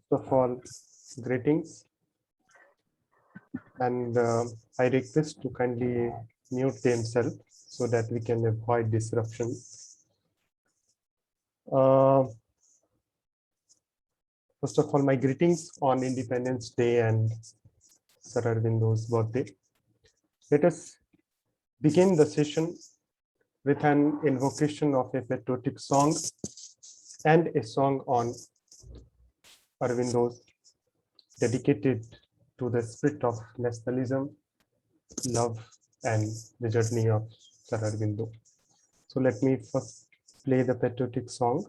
First of all, greetings, and I request to kindly mute themselves so that we can avoid disruption. First of all, my greetings on Independence Day and Sir Aurobindo's birthday. Let us begin the session with an invocation of a patriotic song and a song on Aurobindo's, dedicated to the spirit of nationalism, love, and the journey of Sir Aurobindo. So let me first play the patriotic song.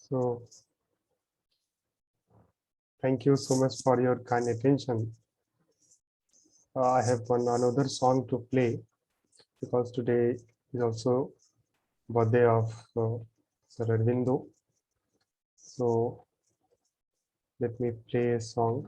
So thank you so much for your kind attention. I have another song to play because today is also birthday of Sir Aurobindo. So let me play a song.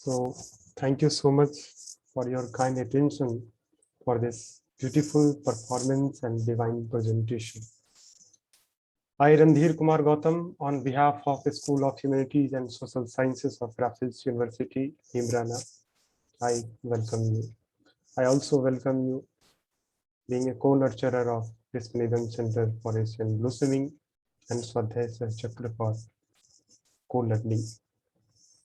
So thank you so much for your kind attention for this beautiful performance and divine presentation. I, Randhir Kumar Gautam, on behalf of the School of Humanities and Social Sciences of Raffles University, Neemrana, I welcome you. I also welcome you being a co-nurturer of this Nidham Center for Asian Blossoming and SOHSS Chakra for co-learning.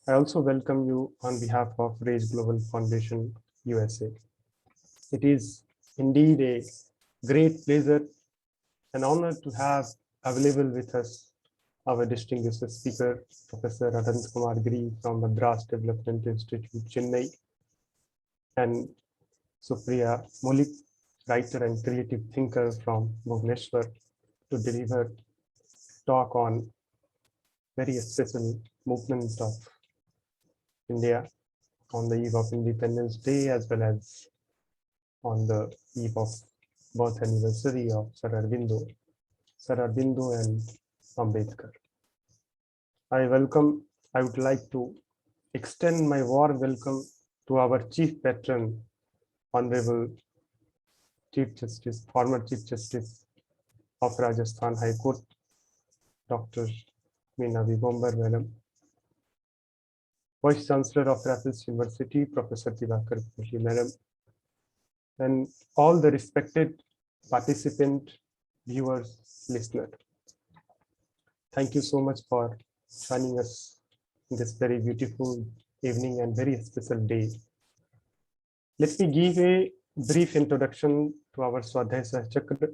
I also welcome you on behalf of Raise Global Foundation, USA. It is indeed a great pleasure and honor to have available with us our distinguished speaker, Professor Ananta Giri from Madras Development Institute, Chennai, and Supriya Mullick, writer and creative thinker from Bhubaneswar, to deliver talk on very special movement of India on the eve of Independence Day, as well as on the eve of birth anniversary of Sir Aurobindo and Ambedkar. I would like to extend my warm welcome to our Chief Patron, Honorable former Chief Justice of Rajasthan High Court, Dr. Meena Vibombar, Madam, Vice Chancellor of Raffles University, Professor Diwakar Kohli, Madam, and all the respected participant, viewers, listeners. Thank you so much for joining us in this very beautiful evening and very special day. Let me give a brief introduction to our SOHSS Chakra.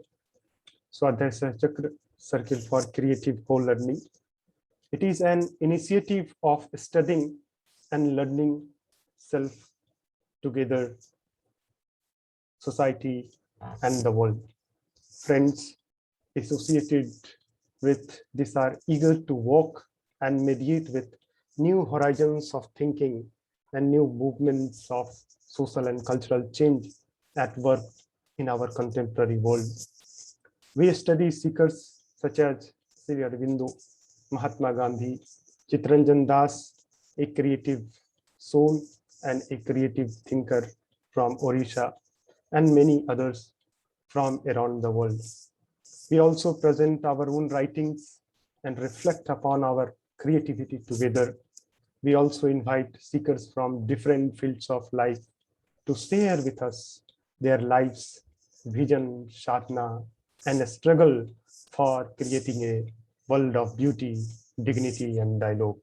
SOHSS Chakra Circle for Creative Co-Learning. It is an initiative of studying and learning self together, society and the world. Friends associated with this are eager to walk and mediate with new horizons of thinking and new movements of social and cultural change at work in our contemporary world. We study seekers such as Sri Aurobindo, Mahatma Gandhi, Chittaranjan Das, a creative soul and a creative thinker from Odisha, and many others from around the world. We also present our own writings and reflect upon our creativity together. We also invite seekers from different fields of life to share with us their lives, vision, sadhana, and a struggle for creating a world of beauty, dignity, and dialogue.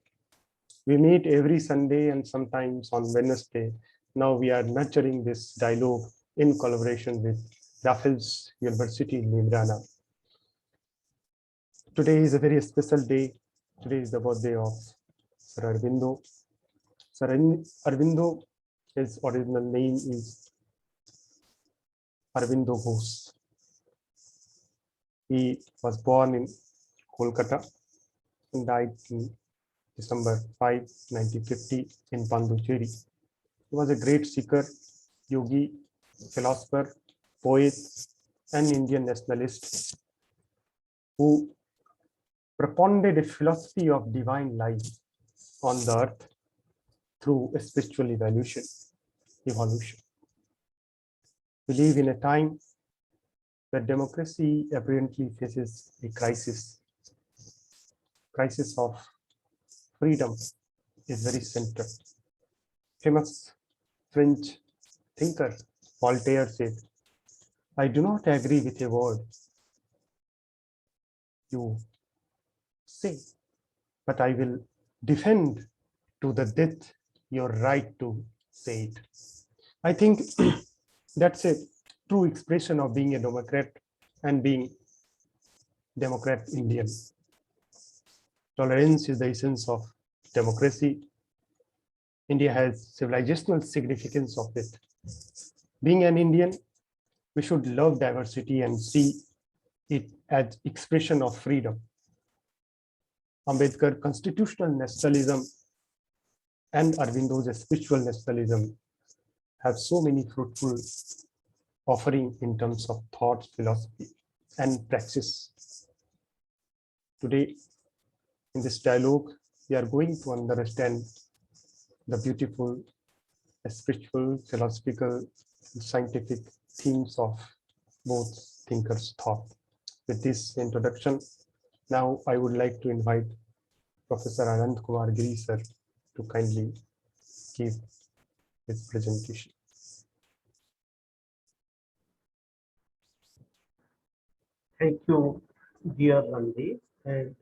We meet every Sunday and sometimes on Wednesday. Now we are nurturing this dialogue in collaboration with Raffles University, Neemrana. Today is a very special day. Today is the birthday of Sir Aurobindo. Sir Aurobindo, his original name is Aurobindo Ghosh. He was born in Kolkata and died in December 5, 1950 in Pondicherry. He was a great seeker, yogi, philosopher, poet, and Indian nationalist who propounded a philosophy of divine life on the earth through a spiritual evolution. We live in a time where democracy apparently faces a crisis. Crisis of freedom is very central. Famous French thinker Voltaire said, "I do not agree with a word you say, but I will defend to the death your right to say it." I think that's a true expression of being a Democrat and being Democrat Indian. Tolerance is the essence of democracy. India has civilizational significance of it. Being an Indian, we should love diversity and see it as expression of freedom. Ambedkar constitutional nationalism and Aurobindo's spiritual nationalism have so many fruitful offering in terms of thought, philosophy, and praxis. Today, in this dialogue, we are going to understand the beautiful spiritual, philosophical, scientific themes of both thinkers' thought. With this introduction, now I would like to invite Professor Kumar Giri sir to kindly give his presentation. Thank you, dear Randhir, and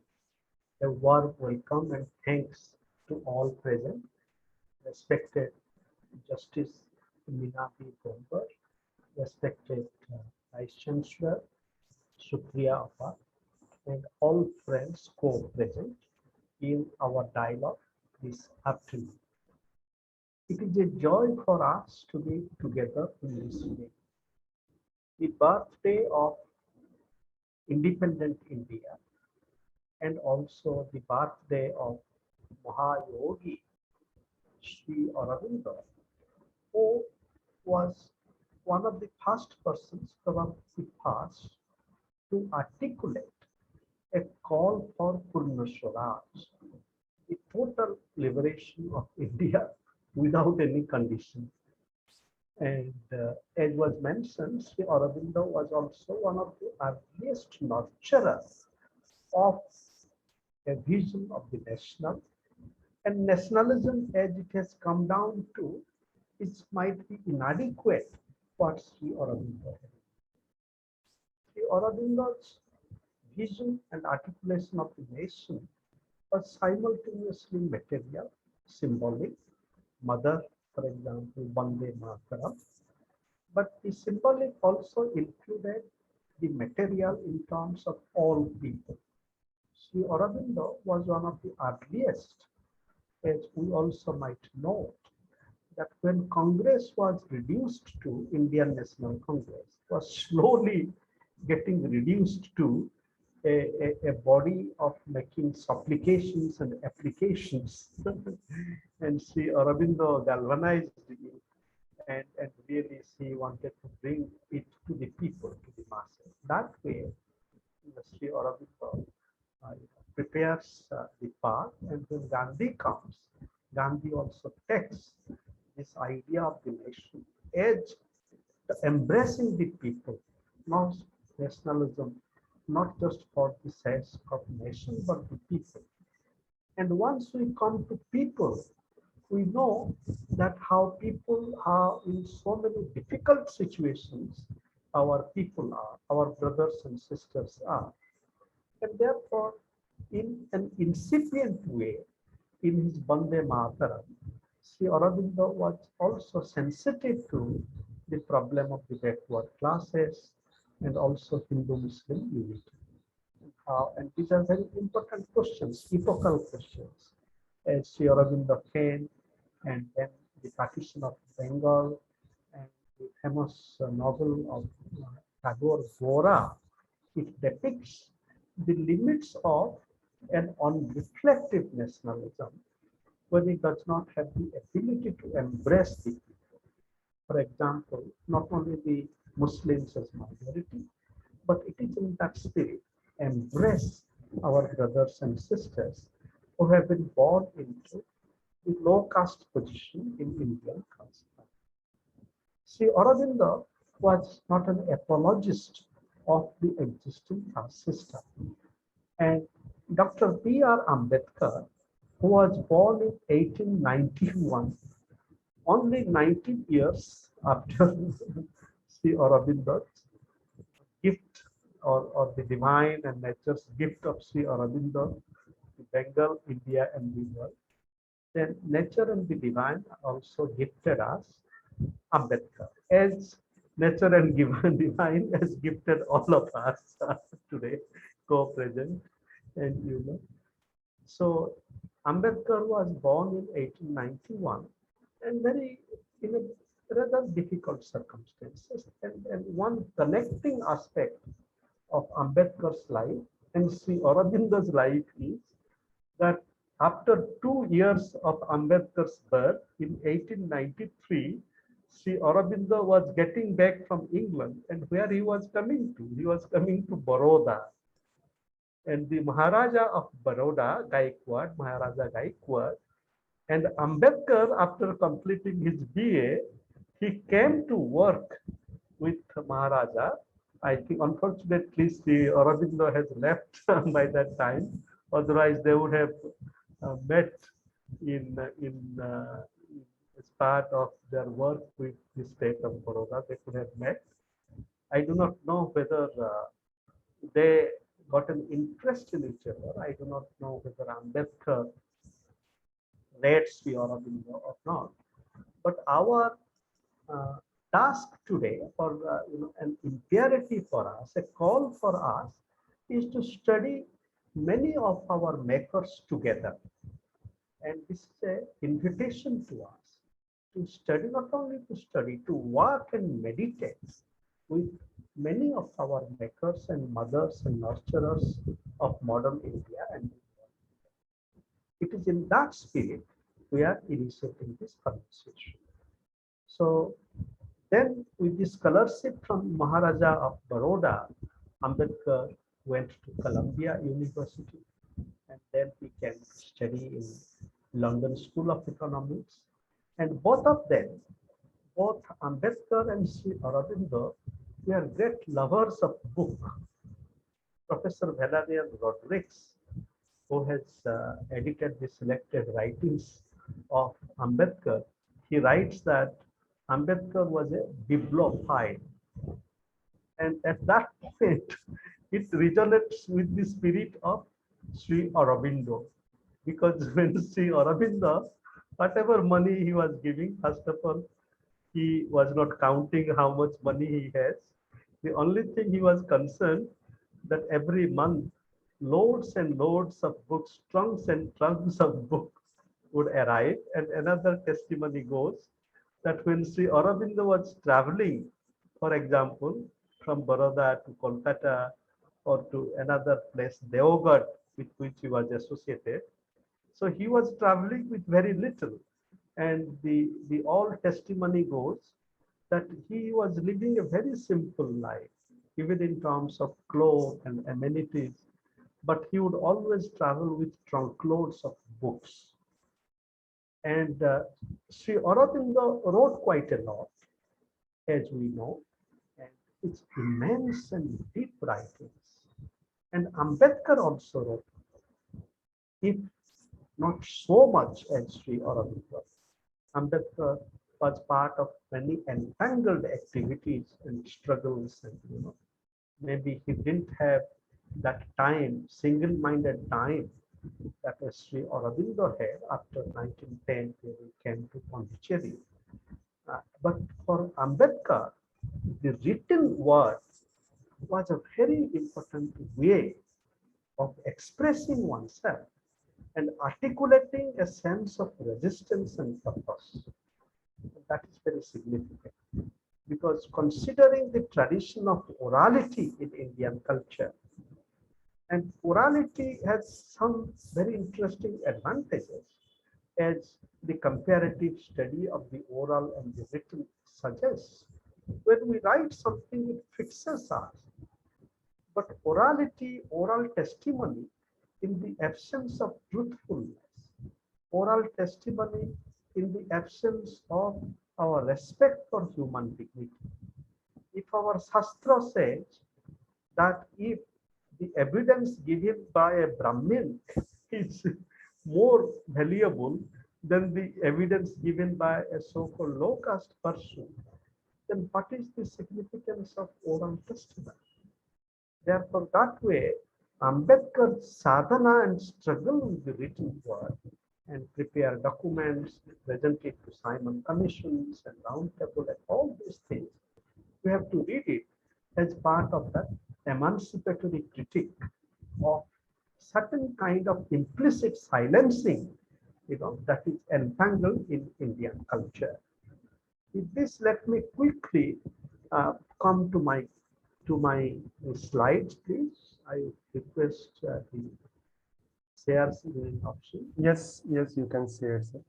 a warm welcome and thanks to all present. Respected Justice Minabi Bomber, respected Vice Chancellor Supriya, and all friends co-present in our dialogue this afternoon. It is a joy for us to be together in this way. The birthday of independent India and also the birthday of Mahayogi Sri Aurobindo, who was one of the first persons from the past to articulate a call for Purna Swaraj, the total liberation of India without any condition. And as was mentioned, Sri Aurobindo was also one of the earliest nurturers of a vision of the national, and nationalism as it has come down to, it might be inadequate what Sri Aurobindo had. Sri Aurobindo's vision and articulation of the nation was simultaneously material, symbolic, mother, for example, Vande Mataram, but the symbolic also included the material in terms of all people. Sri Aurobindo was one of the earliest, as we also might note, that when Congress was reduced to Indian National Congress, was slowly getting reduced to a body of making supplications and applications. And Sri Aurobindo galvanized it, and really she wanted to bring it to the people, to the masses. That way, Sri Aurobindo prepares the path, and when Gandhi comes, Gandhi also takes this idea of the nation as embracing the people, not nationalism, not just for the sake of nation, but the people. And once we come to people, we know that how people are in so many difficult situations, our people are, our brothers and sisters are. And therefore, in an incipient way, in his Vande Mataram, Sri Aurobindo was also sensitive to the problem of the backward classes and also Hindu-Muslim unity. And these are very important questions, epochal questions. As Sri Aurobindo came, and then the partition of Bengal, and the famous novel of Tagore, Gora, it depicts the limits of an unreflective nationalism when it does not have the ability to embrace the people. For example, not only the Muslims as minority, but it is in that spirit, embrace our brothers and sisters who have been born into the low caste position in Indian caste. Sri Aurobindo was not an apologist of the existing caste system. And Dr. B.R. Ambedkar, who was born in 1891, only 19 years after Sri Aurobindo's gift or the divine and nature's gift of Sri Aurobindo to Bengal, India, and the world. Then nature and the divine also gifted us Ambedkar, as nature and divine has gifted all of us today, co-present, and you know. So Ambedkar was born in 1891 and very in a rather difficult circumstances. And one connecting aspect of Ambedkar's life and Sri Aurobindo's life is that after 2 years of Ambedkar's birth in 1893, Sri Aurobindo was getting back from England, and where he was coming to? He was coming to Baroda. And the Maharaja of Baroda, Maharaja Gaikwad, And Ambedkar, after completing his BA, he came to work with Maharaja. I think unfortunately Sri Aurobindo has left by that time. Otherwise, they would have met in as part of their work with the state of Baroda. They could have met. I do not know whether they got an interest in each other. I do not know whether Ambedkar read Sri Aurobindo or not. But our uh, task today, or an imperative for us, a call for us, is to study many of our makers together. And this is an invitation to us to study, not only to study, to work and meditate with many of our makers and mothers and nurturers of modern India. And it is in that spirit we are initiating this conversation. So then, with the scholarship from Maharaja of Baroda, Ambedkar went to Columbia University, and then he came to study in London School of Economics. And both of them, both Ambedkar and Sri Aurobindo, were great lovers of book. Professor Valerian Rodriguez, who has edited the selected writings of Ambedkar, he writes that Ambedkar was a bibliophile. And at that point, it resonates with the spirit of Sri Aurobindo. Because when Sri Aurobindo, whatever money he was giving, first of all, he was not counting how much money he has. The only thing he was concerned that every month, loads and loads of books, trunks and trunks of books would arrive. And another testimony goes that when Sri Aurobindo was traveling, for example, from Baroda to Kolkata or to another place, Deoghar, with which he was associated, so he was traveling with very little. And the all testimony goes that he was living a very simple life, even in terms of clothes and amenities. But he would always travel with trunkloads of books. And Sri Aurobindo wrote quite a lot, as we know, and it's immense and deep writings. And Ambedkar also wrote, if not so much as Sri Aurobindo. Ambedkar was part of many entangled activities and struggles, and maybe he didn't have that time, single-minded time that Sri Aurobindo had after 1910 when he came to Pondicherry. But for Ambedkar, the written word was a very important way of expressing oneself and articulating a sense of resistance and purpose. That is very significant because considering the tradition of orality in Indian culture, and orality has some very interesting advantages as the comparative study of the oral and the written suggests. When we write something, it fixes us. But orality, oral testimony, in the absence of truthfulness, oral testimony in the absence of our respect for human dignity. If our Shastra says that if the evidence given by a Brahmin is more valuable than the evidence given by a so-called low-caste person, then what is the significance of oral testimony? Therefore, that way, Ambedkar's sadhana and struggle with the written word and prepare documents, present it to Simon Commissions and Roundtable and all these things, we have to read it as part of that emancipatory critique of certain kind of implicit silencing, that is entangled in Indian culture. With this, let me quickly come to my slides, please. I request the share screen option. Yes, yes, you can see it, sir.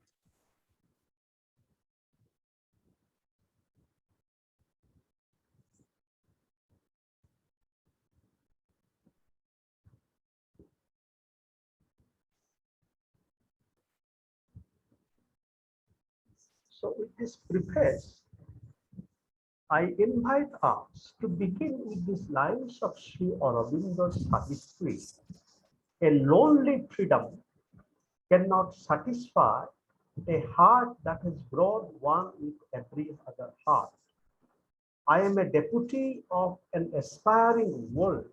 So with this preface, I invite us to begin with these lines of Sri Aurobindo's Savitri. A lonely freedom cannot satisfy a heart that has grown one with every other heart. I am a deputy of an aspiring world.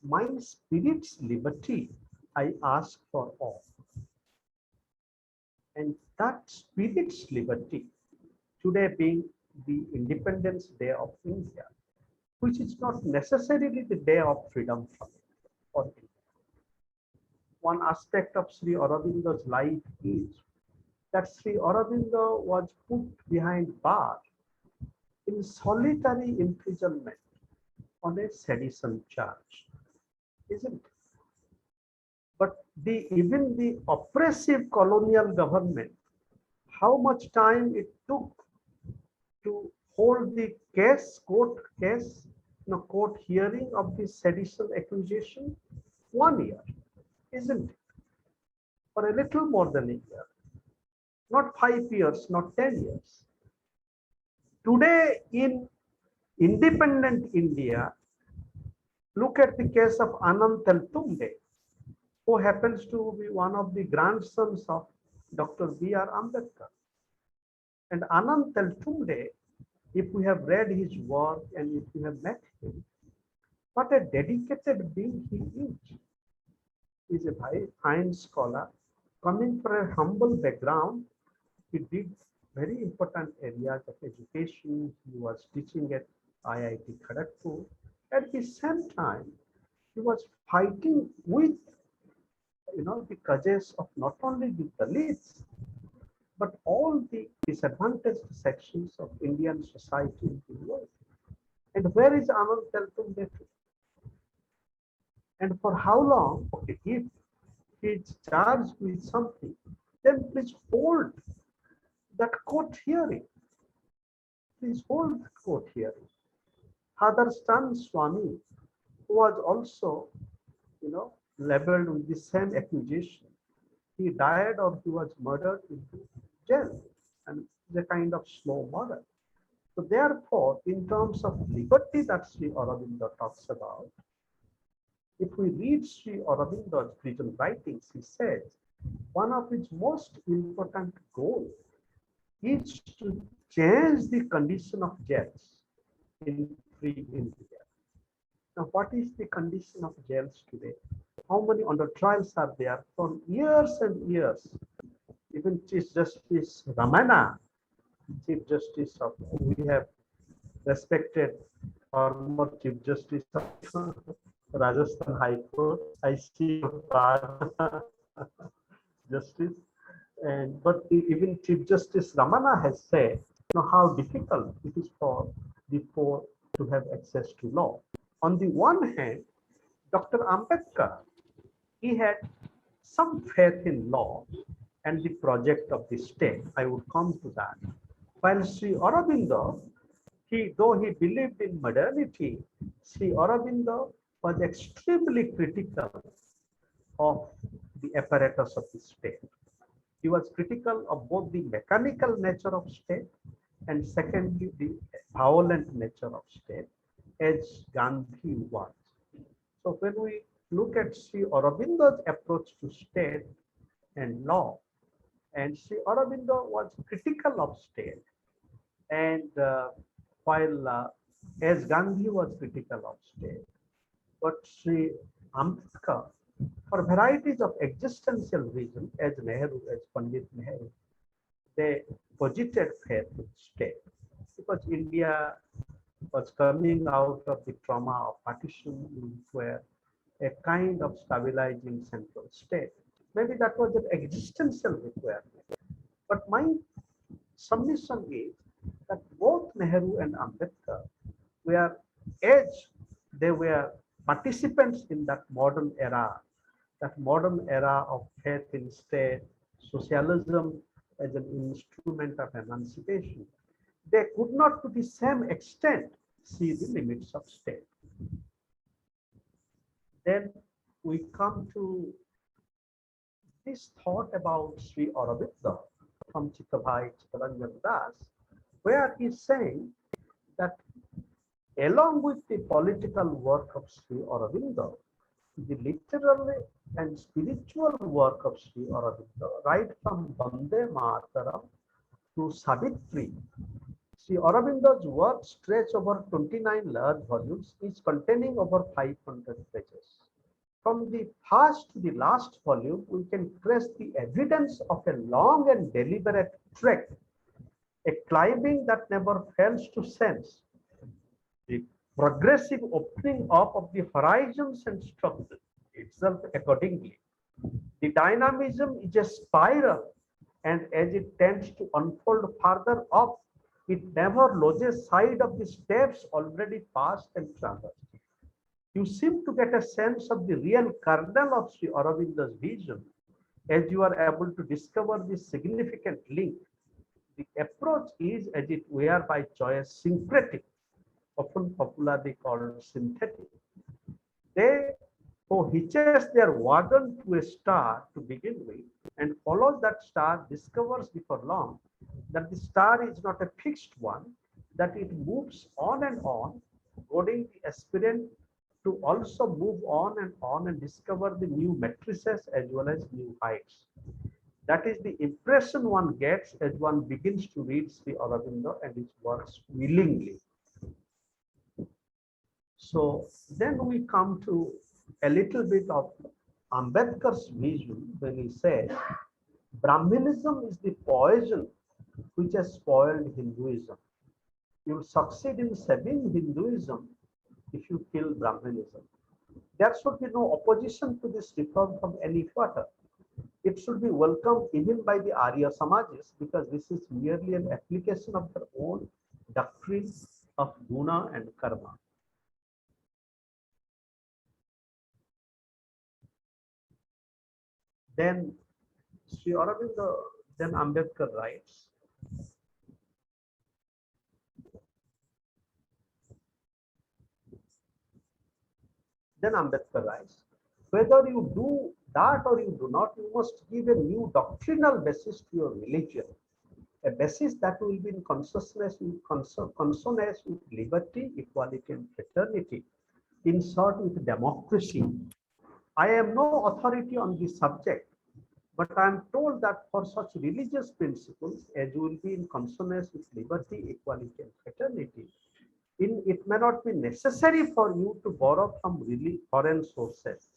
My spirit's liberty I ask for all. And that spirit's liberty, today being the Independence Day of India, which is not necessarily the day of freedom for India. One aspect of Sri Aurobindo's life is that Sri Aurobindo was put behind bars in solitary imprisonment on a sedition charge, isn't it? But even the oppressive colonial government, how much time it took to hold the court hearing of the sedition accusation? 1 year, isn't it? For a little more than a year, not 5 years, not 10 years. Today in independent India, look at the case of Ananta, who happens to be one of the grandsons of Dr. B.R. Ambedkar. And Ananta, if we have read his work and if we have met him, what a dedicated being he is. He is a very fine scholar. Coming from a humble background, he did very important areas of education. He was teaching at IIT Kharagpur. At the same time, he was fighting with the causes of not only the Dalits, but all the disadvantaged sections of Indian society in the world. And where is Ananta? And for how long? Okay, if he is charged with something, then please hold that court hearing. Please hold that court hearing. Father Stan Swami, who was also, labeled with the same accusation, he died or he was murdered in jail, and the kind of slow murder. So therefore, in terms of liberty that Sri Aurobindo talks about, if we read Sri Aurobindo's written writings, he says one of his most important goals is to change the condition of jails in free India. Now, what is the condition of jails today? How many under trials are there for years and years? Even Chief Justice Ramana, Chief Justice of, we have respected former Chief Justice of Rajasthan High Court, I see Justice, and but even Chief Justice Ramana has said, how difficult it is for the poor to have access to law. On the one hand, Dr. Ambedkar, he had some faith in law and the project of the state. I would come to that. While Sri Aurobindo, though he believed in modernity, Sri Aurobindo was extremely critical of the apparatus of the state. He was critical of both the mechanical nature of state and secondly, the violent nature of state, as Gandhi was. So when we look at Sri Aurobindo's approach to state and law, and Sri Aurobindo was critical of state, and while as Gandhi was critical of state, but Sri Ambedkar, for varieties of existential reasons, as Nehru, as Pandit Nehru, they posited faith in state because India was coming out of the trauma of partition into a kind of stabilizing central state. Maybe that was an existential requirement. But my submission is that both Nehru and Ambedkar were, as they were participants in that modern era of faith in state, socialism as an instrument of emancipation, they could not to the same extent see the limits of state. Then we come to this thought about Sri Aurobindo. from Chitabhai Chittaranjan Das, where he is saying that along with the political work of Sri Aurobindo, the literary and spiritual work of Sri Aurobindo, right from Bande Mataram to Savitri, Sri Aurobindo's work stretch over 29 large volumes, each containing over 500 pages. From the first to the last volume, we can trace the evidence of a long and deliberate trek, a climbing that never fails to sense the progressive opening up of the horizons and structure itself accordingly. The dynamism is a spiral, and as it tends to unfold further up, it never loses sight of the steps already passed and traversed. You seem to get a sense of the real kernel of Sri Aurobindo's vision as you are able to discover the significant link. The approach is, as it were by choice, syncretic, often popularly called synthetic. They who hitches their wagon to a star to begin with and follows that star discovers before long that the star is not a fixed one, that it moves on and on, goading the aspirant to also move on and discover the new matrices as well as new heights. That is the impression one gets as one begins to read Sri Aurobindo and his works willingly. So then we come to a little bit of Ambedkar's vision when he said, Brahmanism is the poison which has spoiled Hinduism. You will succeed in saving Hinduism if you kill Brahmanism. There should be no opposition to this reform from any quarter. It should be welcomed even by the Arya Samajas because this is merely an application of their own doctrine of guna and karma. Then Sri Aurobindo, then Ambedkar writes, whether you do that or you do not, you must give a new doctrinal basis to your religion, a basis that will be in consonance with liberty, equality, and fraternity, in short, with democracy. I am no authority on this subject, but I am told that for such religious principles as will be in consonance with liberty, equality, and fraternity, it may not be necessary for you to borrow from really foreign sources,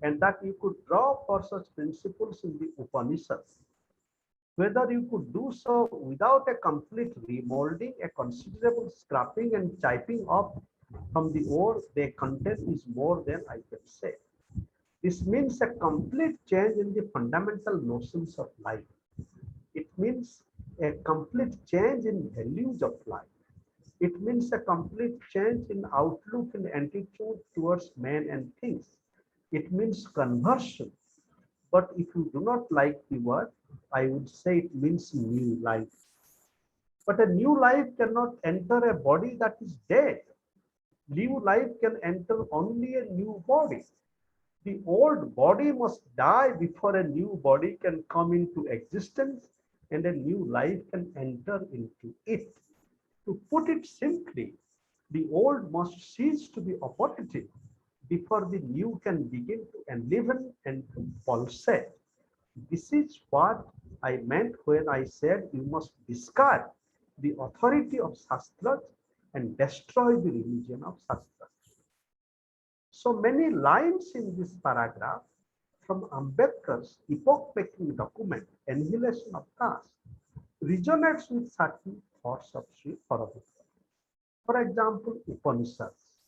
and that you could draw for such principles in the Upanishads. Whether you could do so without a complete remolding, a considerable scrapping and chipping off from the ore they contain is more than I can say. This means a complete change in the fundamental notions of life. It means a complete change in values of life. It means a complete change in outlook and attitude towards men and things. It means conversion. But if you do not like the word, I would say it means new life. But a new life cannot enter a body that is dead. New life can enter only a new body. The old body must die before a new body can come into existence and a new life can enter into it. To put it simply, the old must cease to be operative before the new can begin to enliven and to pulsate. This is what I meant when I said you must discard the authority of Shastras and destroy the religion of Shastras. So many lines in this paragraph from Ambedkar's epoch-making document, Annihilation of Caste, resonates with certain thoughts of Sri Aurobindo. For example, Upanishads.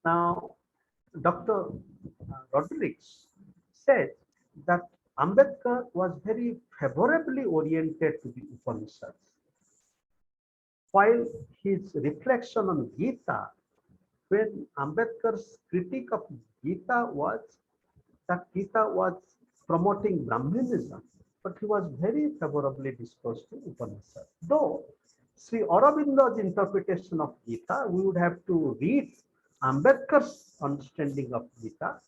Now, Dr. Rodriguez said that Ambedkar was very favorably oriented to the Upanishads, while his reflection on Gita, when Ambedkar's critique of Gita was that Gita was promoting Brahmanism, but he was very favorably disposed to Upanishad. Though Sri Aurobindo's interpretation of Gita, we would have to read Ambedkar's understanding of Gita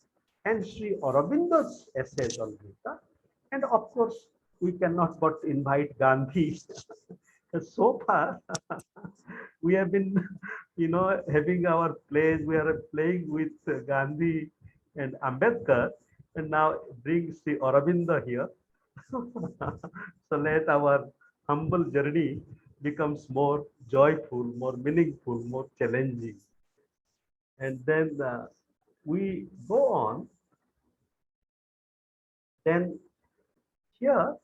and Sri Aurobindo's essays on Gita, and of course we cannot but invite Gandhi. So far, we have been, having our plays. We are playing with Gandhi and Ambedkar, and now brings the Aurobindo here. So let our humble journey becomes more joyful, more meaningful, more challenging. And then we go on. Then here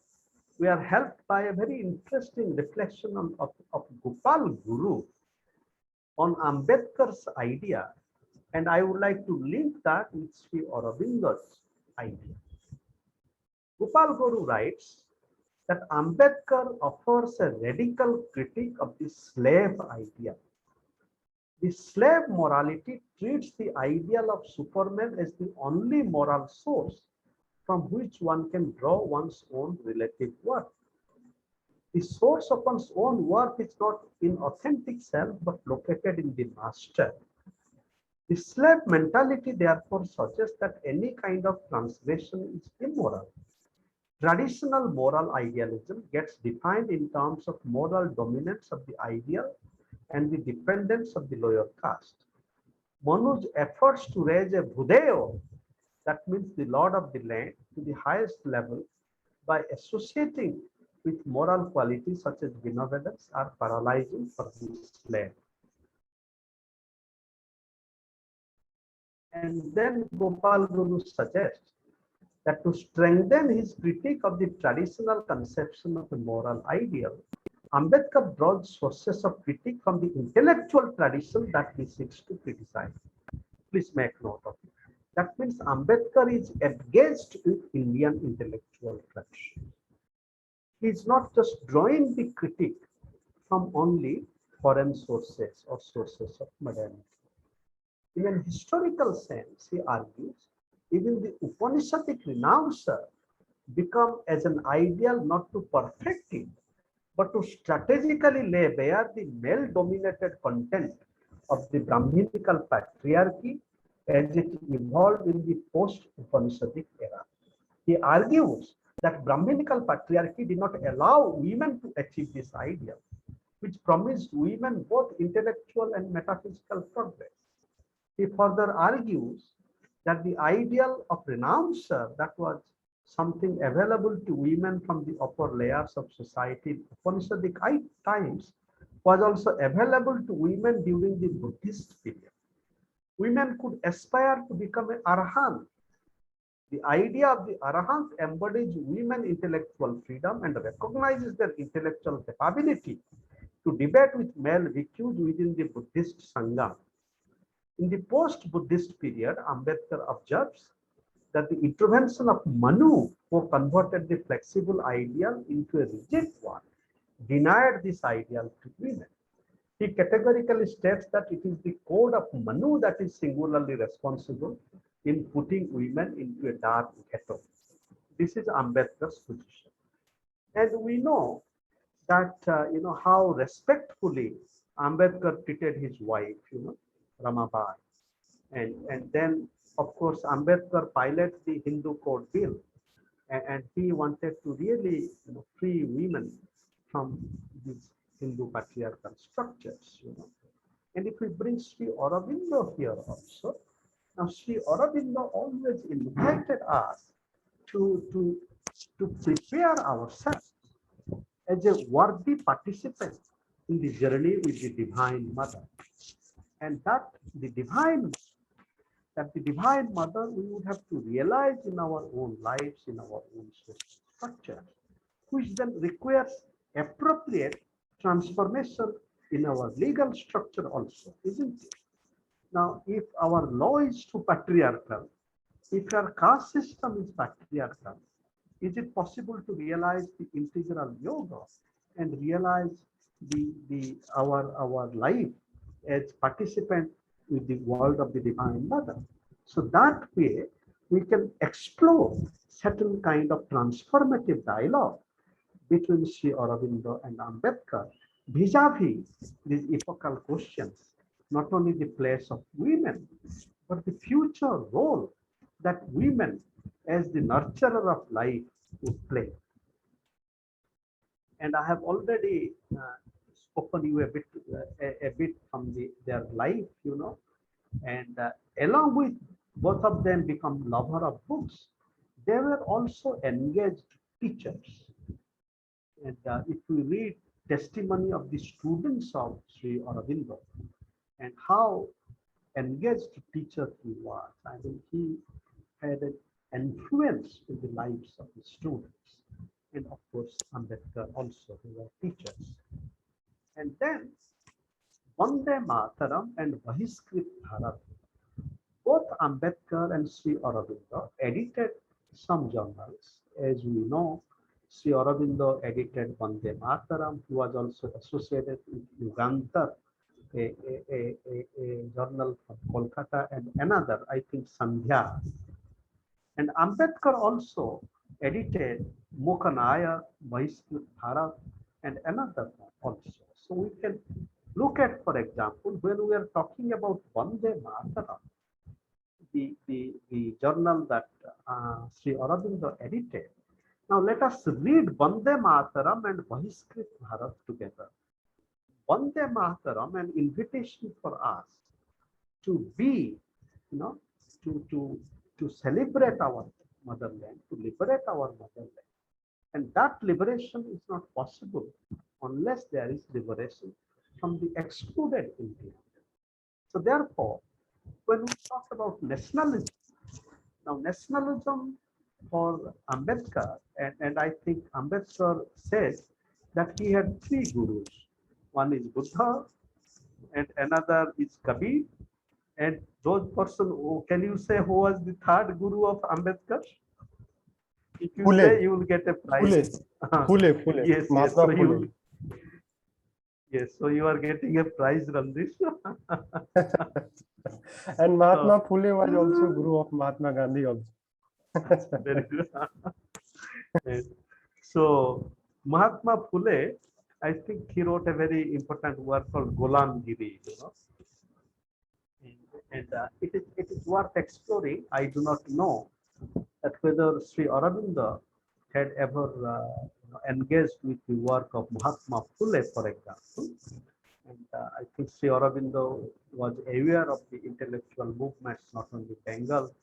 we are helped by a very interesting reflection of Gopal Guru on Ambedkar's idea. And I would like to link that with Sri Aurobindo's idea. Gopal Guru writes that Ambedkar offers a radical critique of the slave idea. The slave morality treats the ideal of Superman as the only moral source from which one can draw one's own relative worth. The source of one's own worth is not in authentic self, but located in the master. The slave mentality therefore suggests that any kind of transgression is immoral. Traditional moral idealism gets defined in terms of moral dominance of the ideal and the dependence of the lower caste. Manu's efforts to raise a Bhudeo, that means the lord of the land, to the highest level by associating with moral qualities such as benevolence are paralyzing for the slave. And then Gopal Guru suggests that to strengthen his critique of the traditional conception of the moral ideal, Ambedkar draws sources of critique from the intellectual tradition that he seeks to criticize. Please make note of it. That means Ambedkar is engaged with Indian intellectual tradition. He is not just drawing the critique from only foreign sources or sources of modernity. In an historical sense, he argues, even the Upanishadic renouncer become as an ideal not to perfect it, but to strategically lay bare the male-dominated content of the Brahminical patriarchy as it evolved in the post-Upanishadic era. He argues that Brahminical patriarchy did not allow women to achieve this ideal, which promised women both intellectual and metaphysical progress. He further argues that the ideal of renouncer, that was something available to women from the upper layers of society in Upanishadic times, was also available to women during the Buddhist period. Women could aspire to become an Arahant. The idea of the Arahant embodies women intellectual freedom and recognizes their intellectual capability to debate with male vicus within the Buddhist Sangha. In the post-Buddhist period, Ambedkar observes that the intervention of Manu, who converted the flexible ideal into a rigid one, denied this ideal to women. He categorically states that it is the code of Manu that is singularly responsible in putting women into a dark ghetto. This is Ambedkar's position. And we know that, how respectfully Ambedkar treated his wife, Ramabai. And then, of course, Ambedkar piloted the Hindu Code Bill, and he wanted to really free women from these Hindu patriarchal structures. And if we bring Sri Aurobindo here also, now Sri Aurobindo always invited us to prepare ourselves as a worthy participant in the journey with the Divine Mother. And that the Divine Mother we would have to realize in our own lives, in our own social structure, which then requires appropriate transformation in our legal structure also, isn't it? Now, if our law is too patriarchal, if our caste system is patriarchal, is it possible to realize the integral yoga and realize our life as participant with the world of the Divine Mother? So that way we can explore certain kind of transformative dialogue between Sri Aurobindo and Ambedkar vis-a-vis these epochal questions, not only the place of women, but the future role that women as the nurturer of life would play. And I have already spoken you a bit from their life, and along with both of them become lover of books, they were also engaged teachers. And if we read testimony of the students of Sri Aurobindo and how engaged teacher he was, I mean, he had an influence in the lives of the students. And of course, Ambedkar also, who were teachers. And then Vande Mataram and Bahiskrit Bharat, both Ambedkar and Sri Aurobindo edited some journals. As we know, Sri Aurobindo edited Vande Mataram. He was also associated with Yugantar, a journal from Kolkata, and another, I think, Sandhya. And Ambedkar also edited Mokanaya, Bahiskrit Bharat, and another one also. So we can look at, for example, when we are talking about Vande Mataram, the journal that Sri Aurobindo edited. Now let us read Vande Mataram and Bahiskrit Bharat together. Vande Mataram, an invitation for us to be, to celebrate our motherland, to liberate our motherland. And that liberation is not possible unless there is liberation from the excluded India. So therefore, when we talk about nationalism, now nationalism for Ambedkar, and I think Ambedkar says that he had three gurus. One is Buddha, and another is Kabir, and those person, can you say who was the third guru of Ambedkar? If you say, you will get a prize. Phule. Yes, Mahatma so Phule. Yes, so you are getting a prize, Randhir. And Mahatma Phule was also guru of Mahatma Gandhi also. Very good. So Mahatma Phule, I think he wrote a very important work called Giri, and it is worth exploring. I do not know that whether Sri Aurobindo had ever engaged with the work of Mahatma Phule, for example. And I think Sri Aurobindo was aware of the intellectual movements, not only Bengal,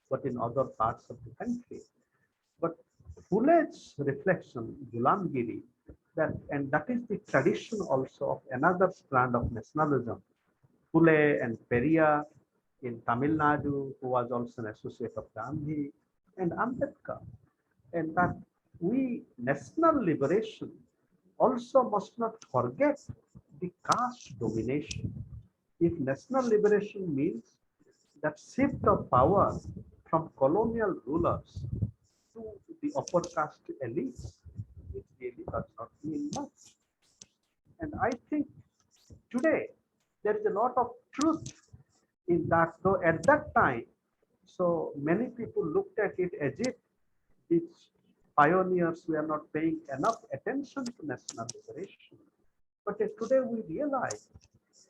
but in other parts of the country. But Phule's reflection, Giri, and that is the tradition also of another strand of nationalism. Phule and Periyar in Tamil Nadu, who was also an associate of Gandhi, and Ambedkar. And that national liberation also must not forget the caste domination. If national liberation means that shift of power from colonial rulers to the upper caste elites, it really does not mean much. And I think today there is a lot of truth in that, though at that time, so many people looked at it as if these pioneers were not paying enough attention to national liberation. But today we realize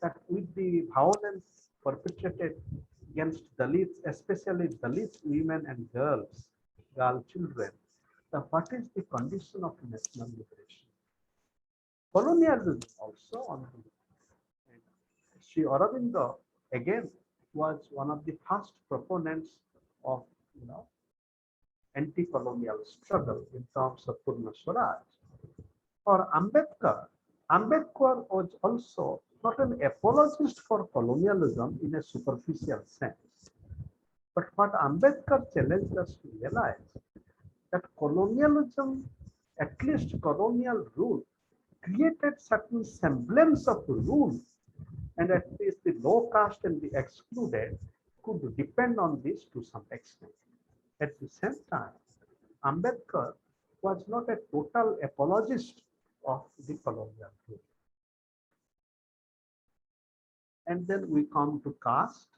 that with the violence perpetrated against Dalits, especially Dalit women and girl children, what is the condition of national liberation? Colonialism also on the and Sri Aurobindo again was one of the first proponents of anti-colonial struggle in terms of Purna Swaraj. For Ambedkar, Ambedkar was also not an apologist for colonialism in a superficial sense. But what Ambedkar challenged us to realize that colonialism, at least colonial rule, created certain semblance of rule, and at least the low caste and the excluded could depend on this to some extent. At the same time, Ambedkar was not a total apologist of the colonial rule. And then we come to caste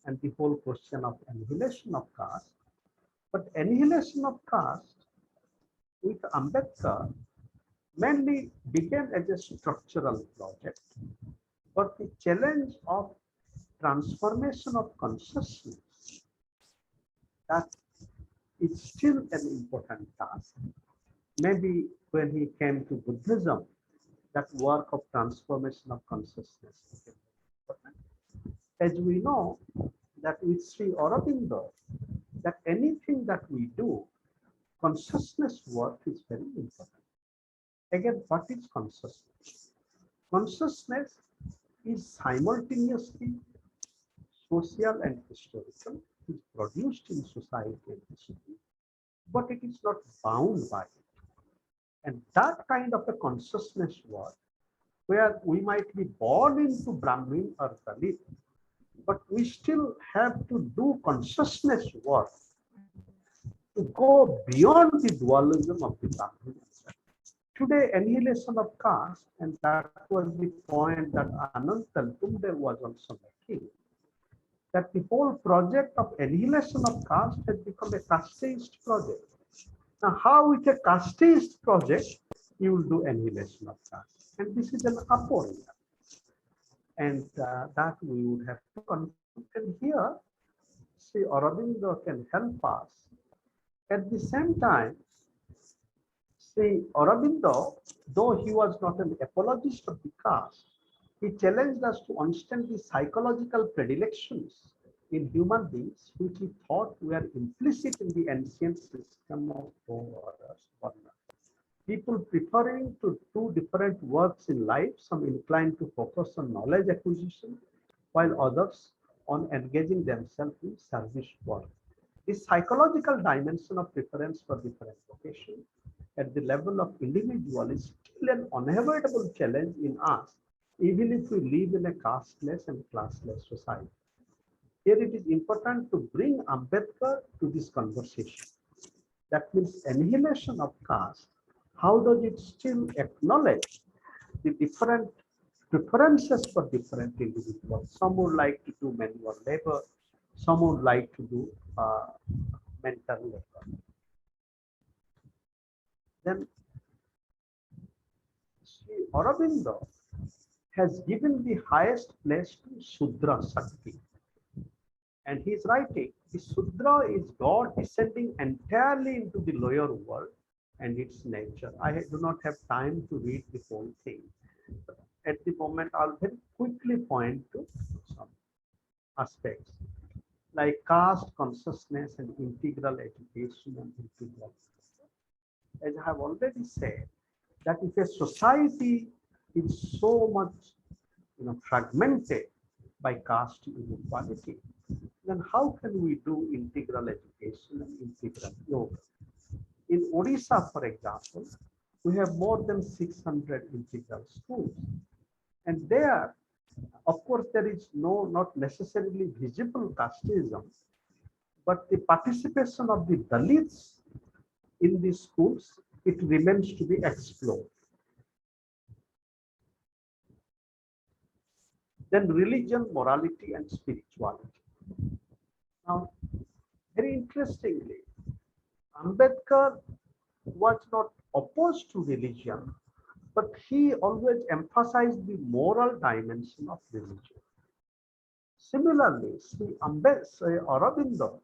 and the whole question of annihilation of caste. But annihilation of caste with Ambedkar mainly began as a structural project. But the challenge of transformation of consciousness, that is still an important task. Maybe when he came to Buddhism, that work of transformation of consciousness became important. As we know that with Sri Aurobindo, that anything that we do, consciousness work is very important. Again, what is consciousness? Consciousness is simultaneously social and historical. It is produced in society and history, but it is not bound by it. And that kind of a consciousness work, where we might be born into Brahmin or Dalit, but we still have to do consciousness work to go beyond the dualism of the Brahmin. Today, annihilation of caste, and that was the point that Ananta was also making, that the whole project of annihilation of caste has become a casteist project. Now, how with a casteist project, you will do annihilation of caste? And this is an aporia. And that we would have to confront. And here, see, Aurobindo can help us. At the same time, see, Aurobindo, though he was not an apologist of the caste, he challenged us to understand the psychological predilections in human beings, which he thought were implicit in the ancient system of Varna. People preferring to do different works in life, some inclined to focus on knowledge acquisition, while others on engaging themselves in service work. This psychological dimension of preference for different vocations at the level of individual is still an unavoidable challenge in us, even if we live in a casteless and classless society. Here it is important to bring Ambedkar to this conversation. That means annihilation of caste. How does it still acknowledge the different preferences for different individuals? Some would like to do manual labor, some would like to do mental labor. Then Sri Aurobindo has given the highest place to Sudra Shakti. And he is writing, the Sudra is God descending entirely into the lower world and its nature. I do not have time to read the whole thing. But at the moment, I'll very quickly point to some aspects like caste consciousness and integral education and integral. As I have already said, that if a society is so much fragmented by caste inequality, then how can we do integral education and integral yoga? In Odisha, for example, we have more than 600 integral schools. And there, of course, there is not necessarily visible casteism, but the participation of the Dalits in these schools, it remains to be explored. Then religion, morality, and spirituality. Now, very interestingly, Ambedkar was not opposed to religion, but he always emphasized the moral dimension of religion. Similarly, Aurobindo,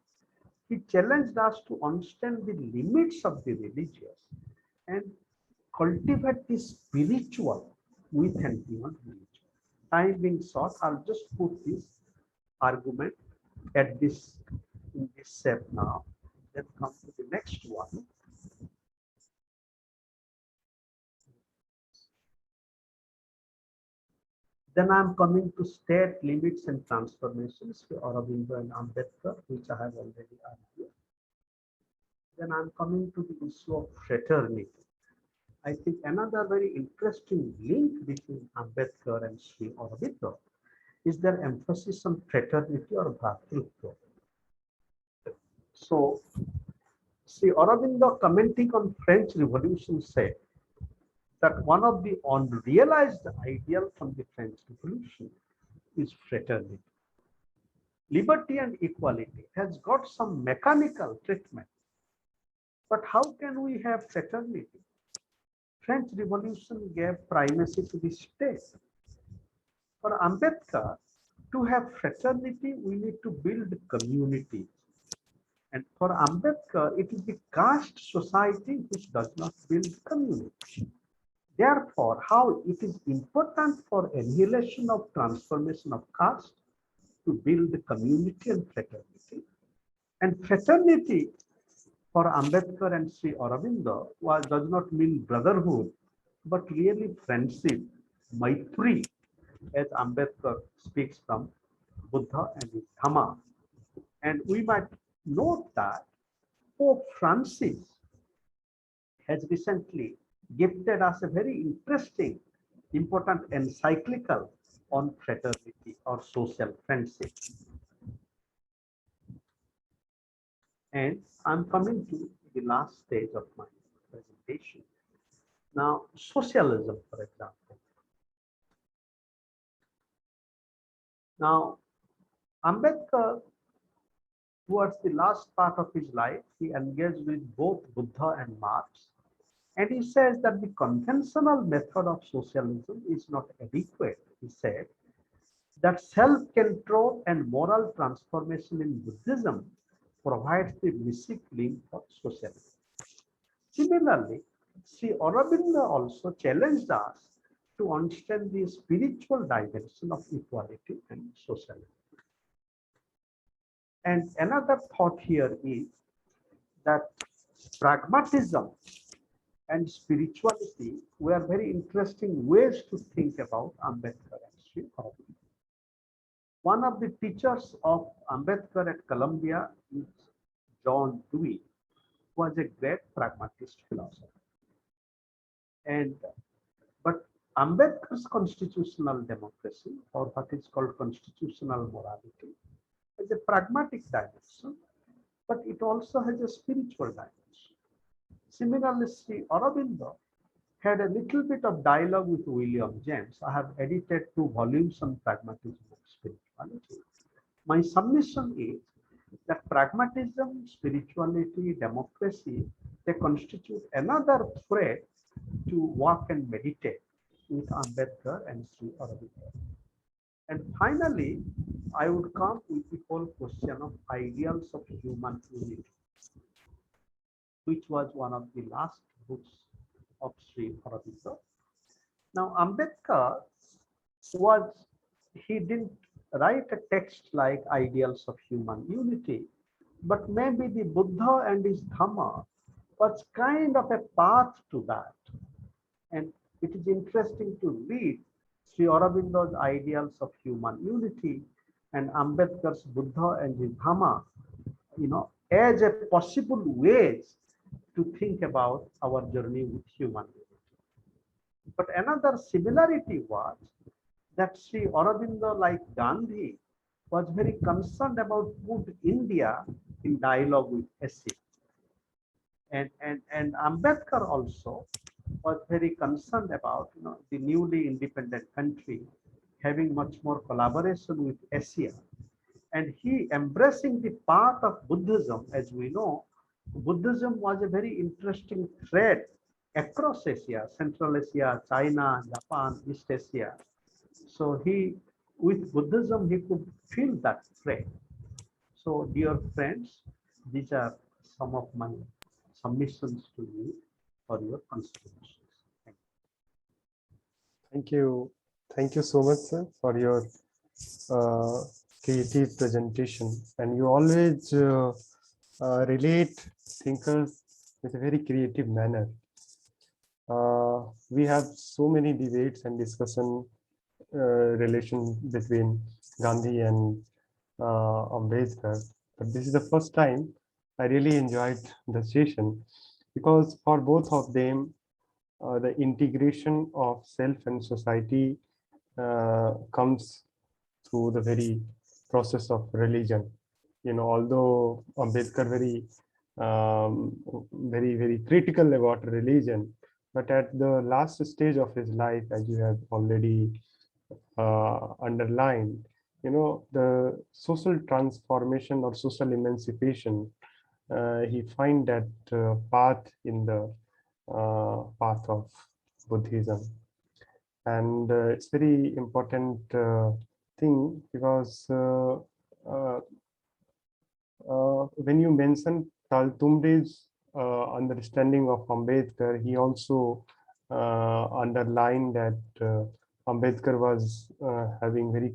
he challenged us to understand the limits of the religious and cultivate the spiritual with and beyond religion. Time being short, I'll just put this argument at this in this shape now. Then come to the next one. Then I'm coming to state limits and transformations for Aurobindo and Ambedkar, which I have already argued. Then I'm coming to the issue of fraternity. I think another very interesting link between Ambedkar and Sri Aurobindo is their emphasis on fraternity or bhratrutva. So, Sri Aurobindo, commenting on French Revolution, said that one of the unrealized ideals from the French Revolution is fraternity. Liberty and equality has got some mechanical treatment. But how can we have fraternity? French Revolution gave primacy to the state. For Ambedkar, to have fraternity, we need to build community. And for Ambedkar, it is the caste society which does not build community. Therefore, how it is important for annihilation of transformation of caste to build the community and fraternity. And fraternity for Ambedkar and Sri Aurobindo does not mean brotherhood, but really friendship, Maitri, as Ambedkar speaks from Buddha and his Dhamma. And we might note that Pope Francis has recently gifted us a very interesting, important encyclical on fraternity or social friendship. And I'm coming to the last stage of my presentation. Now, socialism, for example. Now, Ambedkar, towards the last part of his life, he engaged with both Buddha and Marx. And he says that the conventional method of socialism is not adequate. He said that self-control and moral transformation in Buddhism provides the missing link for socialism. Similarly, Sri Aurobindo also challenged us to understand the spiritual dimension of equality and socialism. And another thought here is that pragmatism and spirituality were very interesting ways to think about Ambedkar and Sri Aurobindo. One of the teachers of Ambedkar at Columbia is John Dewey, who was a great pragmatist philosopher. But Ambedkar's constitutional democracy, or what is called constitutional morality, has a pragmatic dimension, but it also has a spiritual dimension. Similarly, Sri Aurobindo had a little bit of dialogue with William James. I have edited 2 volumes on pragmatism and spirituality. My submission is that pragmatism, spirituality, democracy, they constitute another thread to walk and meditate with Ambedkar and Sri Aurobindo. And finally, I would come with the whole question of ideals of human unity, which was one of the last books of Sri Aurobindo. Now, Ambedkar he didn't write a text like ideals of human unity, but maybe the Buddha and his Dhamma was kind of a path to that. And it is interesting to read Sri Aurobindo's ideals of human unity and Ambedkar's Buddha and his Dhamma, as a possible ways to think about our journey with human unity. But another similarity was that Sri Aurobindo, like Gandhi, was very concerned about put India in dialogue with Asia. And Ambedkar also was very concerned about the newly independent country having much more collaboration with Asia. And he embracing the path of Buddhism, as we know, Buddhism was a very interesting thread across Asia, Central Asia, China, Japan, East Asia. So with Buddhism, he could feel that thread. So dear friends, these are some of my submissions to you for your considerations. Thank you. Thank you so much, sir, for your creative presentation. And you always relate thinkers with a very creative manner. We have so many debates and discussion relation between Gandhi and Ambedkar, but this is the first time I really enjoyed the session, because for both of them, the integration of self and society comes through the very process of religion. Although Ambedkar very critical about religion, but at the last stage of his life, as you have already underlined, the social transformation or social emancipation, he find that path in the path of Buddhism. And it's very important thing, because when you mentioned Taltumde's understanding of Ambedkar, he also underlined that Ambedkar was having very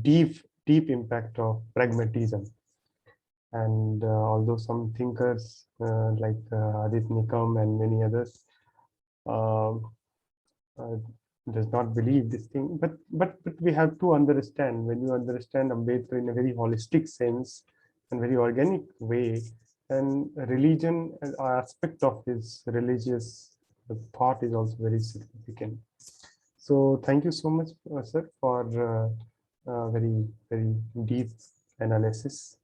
deep impact of pragmatism. And although some thinkers like Adit Nikam and many others um, uh, does not believe this thing, but we have to understand, when you understand Ambedkar in a very holistic sense and very organic way, and religion, an aspect of his religious thought is also very significant. So thank you so much, sir, for very deep analysis.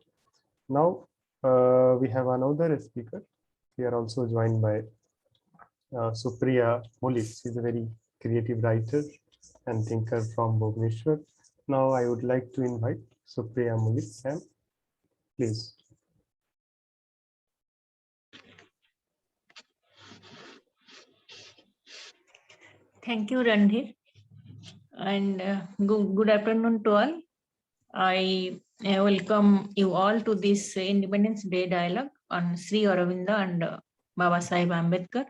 Now we have another speaker. We are also joined by Supriya Mullick. She's a very creative writer and thinker from Bhubaneswar. Now I would like to invite Supriya Mullick, ma'am, please. Thank you, Randhir, and good afternoon to all. I welcome you all to this Independence Day dialogue on Sri Aurobindo and Babasaheb Ambedkar.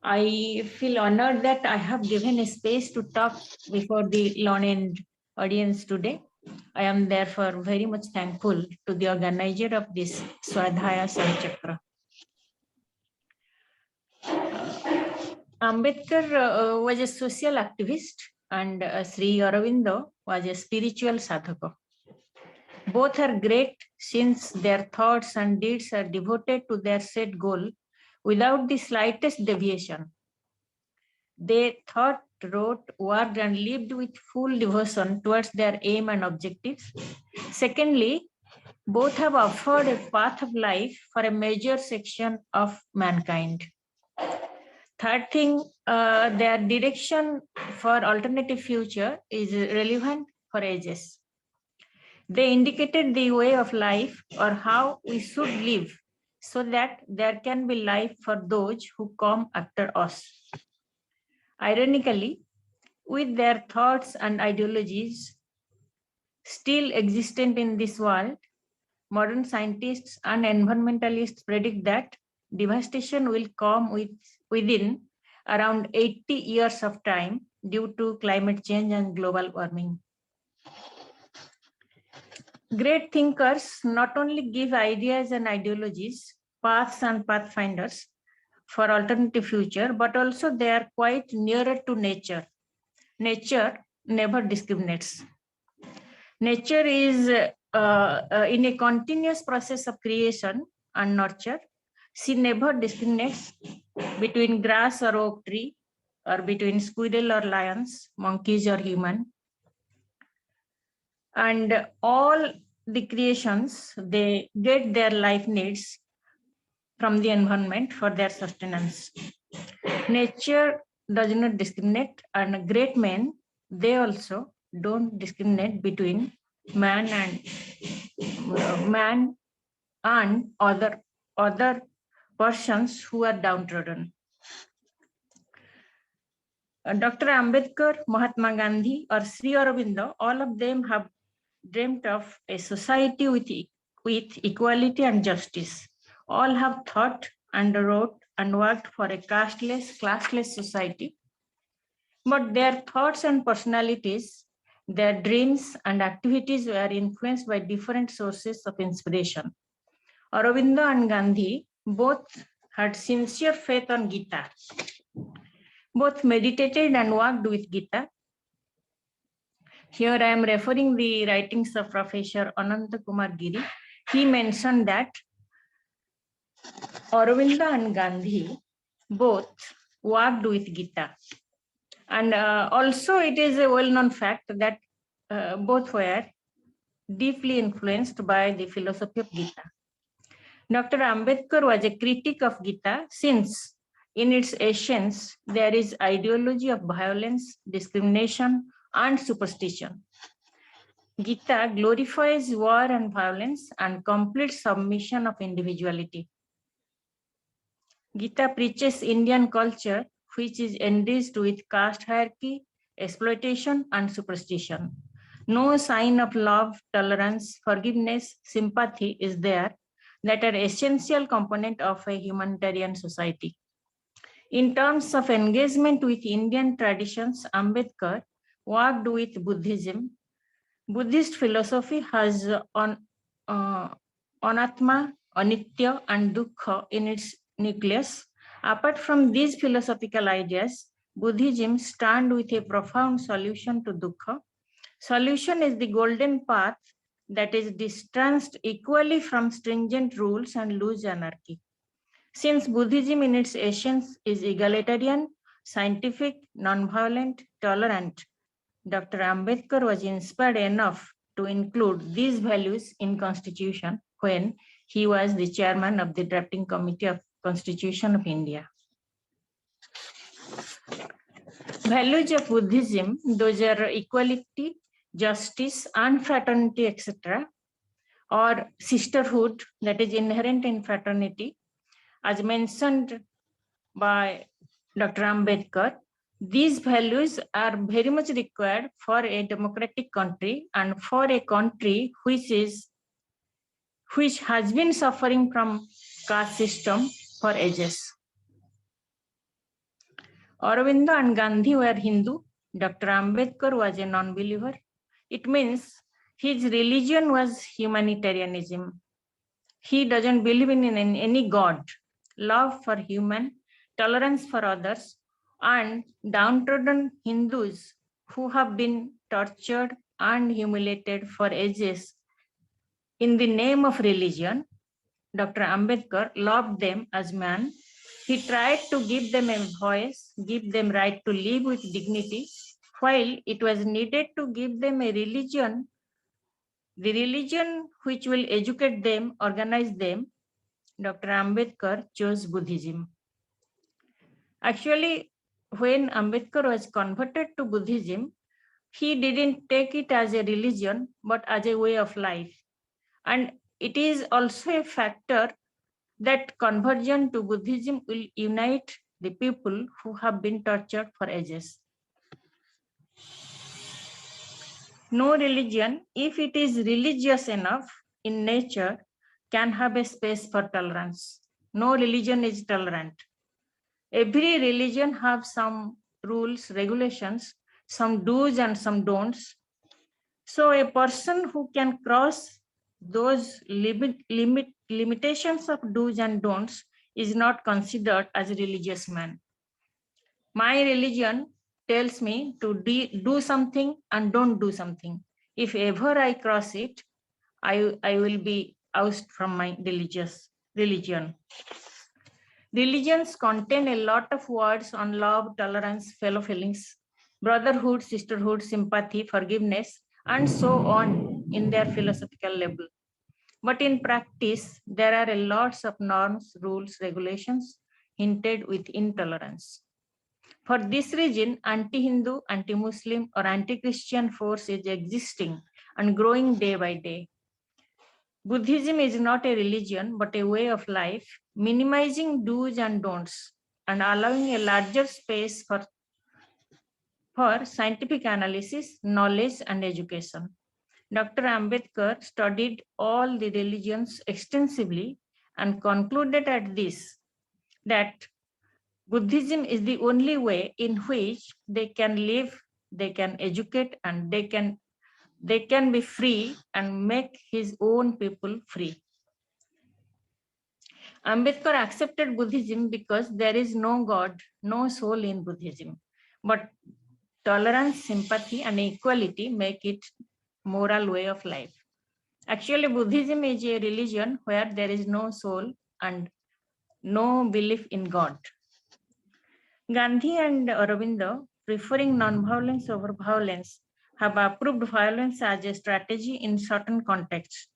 I feel honored that I have given a space to talk before the learned audience today. I am therefore very much thankful to the organizer of this Swadhyaya Sanchakra. Ambedkar was a social activist and Sri Aurobindo was a spiritual sadhaka. Both are great since their thoughts and deeds are devoted to their set goal without the slightest deviation. They thought, wrote, worked, and lived with full devotion towards their aim and objectives. Secondly, both have offered a path of life for a major section of mankind. Third thing, their direction for alternative future is relevant for ages. They indicated the way of life or how we should live so that there can be life for those who come after us. Ironically, with their thoughts and ideologies still existent in this world, modern scientists and environmentalists predict that devastation will come within around 80 years of time due to climate change and global warming. Great thinkers not only give ideas and ideologies, paths and pathfinders for alternative future, but also they are quite nearer to nature. Nature never discriminates. Nature is in a continuous process of creation and nurture. She never discriminates between grass or oak tree, or between squirrel or lions, monkeys or human. And all the creations, they get their life needs from the environment for their sustenance. Nature does not discriminate, and great men, they also don't discriminate between man and other persons who are downtrodden. Dr. Ambedkar, Mahatma Gandhi, or Sri Aurobindo, all of them have dreamt of a society with equality and justice. All have thought and wrote and worked for a casteless, classless society. But their thoughts and personalities, their dreams and activities were influenced by different sources of inspiration. Aurobindo and Gandhi both had sincere faith on Gita. Both meditated and worked with Gita. Here I am referring the writings of Professor Ananta Kumar Giri. He mentioned that Aurobindo and Gandhi both worked with Gita. And also it is a well-known fact that both were deeply influenced by the philosophy of Gita. Dr. Ambedkar was a critic of Gita since in its essence, there is ideology of violence, discrimination, and superstition. Gita glorifies war and violence and complete submission of individuality. Gita preaches Indian culture, which is enriched with caste hierarchy, exploitation, and superstition. No sign of love, tolerance, forgiveness, sympathy is there that are essential component of a humanitarian society. In terms of engagement with Indian traditions, Ambedkar worked with Buddhism. Buddhist philosophy has anatma, anitya, and dukkha in its nucleus. Apart from these philosophical ideas, Buddhism stands with a profound solution to dukkha. Solution is the golden path that is distanced equally from stringent rules and loose anarchy. Since Buddhism in its essence is egalitarian, scientific, non-violent, tolerant, Dr. Ambedkar was inspired enough to include these values in Constitution when he was the chairman of the drafting committee of Constitution of India. Values of Buddhism, those are equality, justice, and fraternity, etc., or sisterhood that is inherent in fraternity, as mentioned by Dr. Ambedkar. These values are very much required for a democratic country and for a country which has been suffering from caste system for ages. Aurobindo and Gandhi were Hindu. Dr. Ambedkar was a non-believer. It means his religion was humanitarianism. He doesn't believe in any God. Love for human, tolerance for others, and downtrodden Hindus who have been tortured and humiliated for ages in the name of religion. Dr. Ambedkar loved them as man. He tried to give them a voice, give them right to live with dignity, while it was needed to give them a religion, the religion which will educate them, organize them. Dr. Ambedkar chose Buddhism. Actually, when Ambedkar was converted to Buddhism, he didn't take it as a religion, but as a way of life. And it is also a factor that conversion to Buddhism will unite the people who have been tortured for ages. No religion, if it is religious enough in nature, can have a space for tolerance. No religion is tolerant. Every religion has some rules, regulations, some do's and some don'ts. So a person who can cross those limitations of do's and don'ts is not considered as a religious man. My religion tells me to do something and don't do something. If ever I cross it, I will be ousted from my religion. Religions contain a lot of words on love, tolerance, fellow feelings, brotherhood, sisterhood, sympathy, forgiveness, and so on in their philosophical level. But in practice, there are lots of norms, rules, regulations hinted with intolerance. For this reason, anti-Hindu, anti-Muslim, or anti-Christian force is existing and growing day by day. Buddhism is not a religion, but a way of life, minimizing do's and don'ts and allowing a larger space for scientific analysis, knowledge, and education. Dr. Ambedkar studied all the religions extensively and concluded at this, that Buddhism is the only way in which they can live, they can educate, and they can be free and make his own people free. Ambedkar accepted Buddhism because there is no God, no soul in Buddhism. But tolerance, sympathy, and equality make it moral way of life. Actually, Buddhism is a religion where there is no soul and no belief in God. Gandhi and Aurobindo, preferring non-violence over violence, have approved violence as a strategy in certain contexts,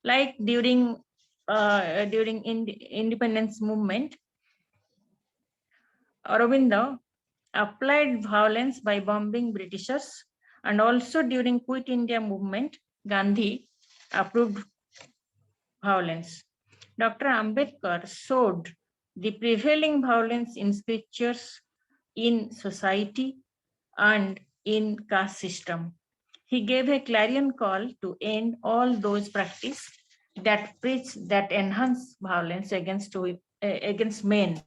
like during independence movement. Aurobindo applied violence by bombing Britishers, and also during Quit India movement, Gandhi approved violence. Dr. Ambedkar showed the prevailing violence in scriptures, in society, and in caste system. He gave a clarion call to end all those practices that preach, that enhance violence against men.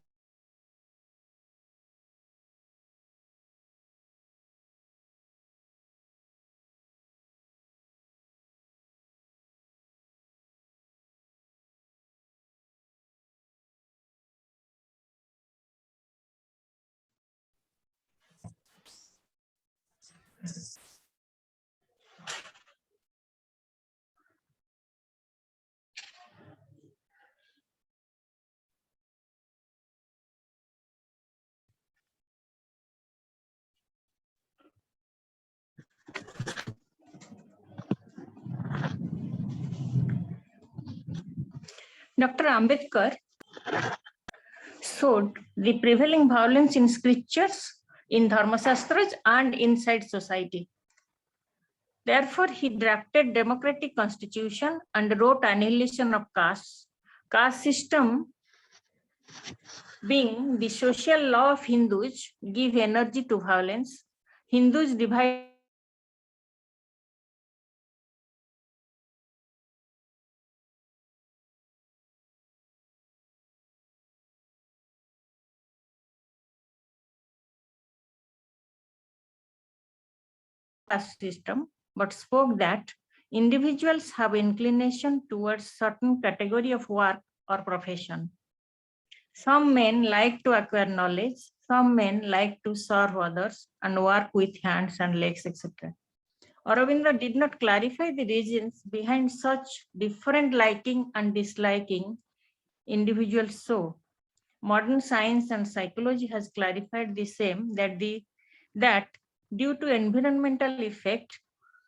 Dr. Ambedkar showed the prevailing violence in scriptures, in Dharmasastras, and inside society. Therefore, he drafted democratic constitution and wrote annihilation of castes. Caste system, being the social law of Hindus, give energy to violence. Hindus divide caste system, but spoke that individuals have inclination towards certain category of work or profession. Some men like to acquire knowledge, some men like to serve others and work with hands and legs, etc. Aurobindo did not clarify the reasons behind such different liking and disliking individuals so. Modern science and psychology has clarified the same, that due to environmental effect,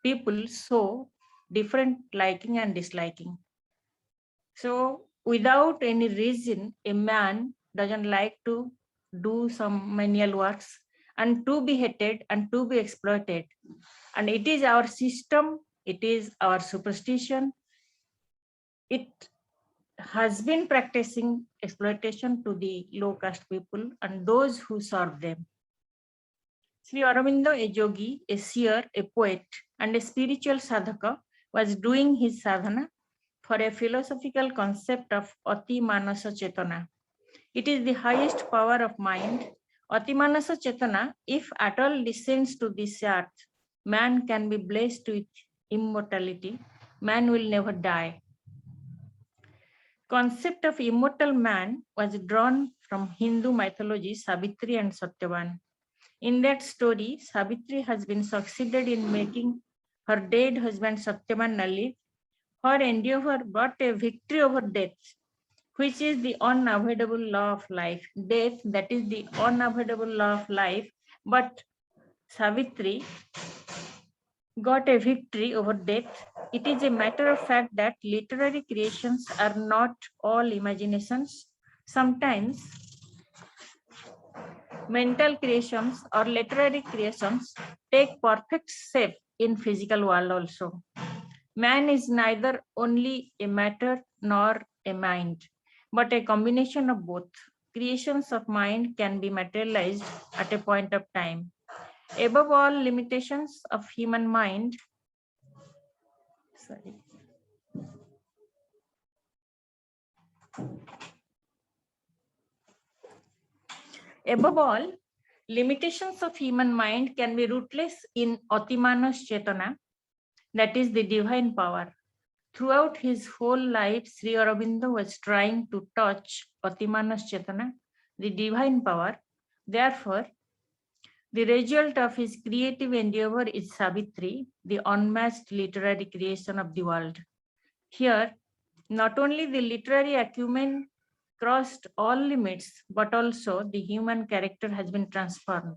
people show different liking and disliking. So without any reason, a man doesn't like to do some menial works and to be hated and to be exploited. And it is our system, it is our superstition. It has been practicing exploitation to the low caste people and those who serve them. Sri Aurobindo, a yogi, a seer, a poet, and a spiritual sadhaka, was doing his sadhana for a philosophical concept of Ati Manasa Chetana. It is the highest power of mind. Ati Manasa Chetana, if at all descends to this earth, man can be blessed with immortality. Man will never die. Concept of immortal man was drawn from Hindu mythology, Savitri and Satyavan. In that story, Savitri has been succeeded in making her dead husband Satyavan alive. Her endeavor brought a victory over death, which is the unavoidable law of life. Death, that is the unavoidable law of life, but Savitri got a victory over death. It is a matter of fact that literary creations are not all imaginations. Sometimes mental creations or literary creations take perfect shape in physical world also. Man is neither only a matter nor a mind, but a combination of both. Creations of mind can be materialized at a point of time. Above all limitations of human mind, above all, limitations of human mind can be rootless in Atimanas Chetana, that is the divine power. Throughout his whole life, Sri Aurobindo was trying to touch Atimanas Chetana, the divine power. Therefore, the result of his creative endeavor is Savitri, the unmatched literary creation of the world. Here, not only the literary acumen crossed all limits, but also the human character has been transformed.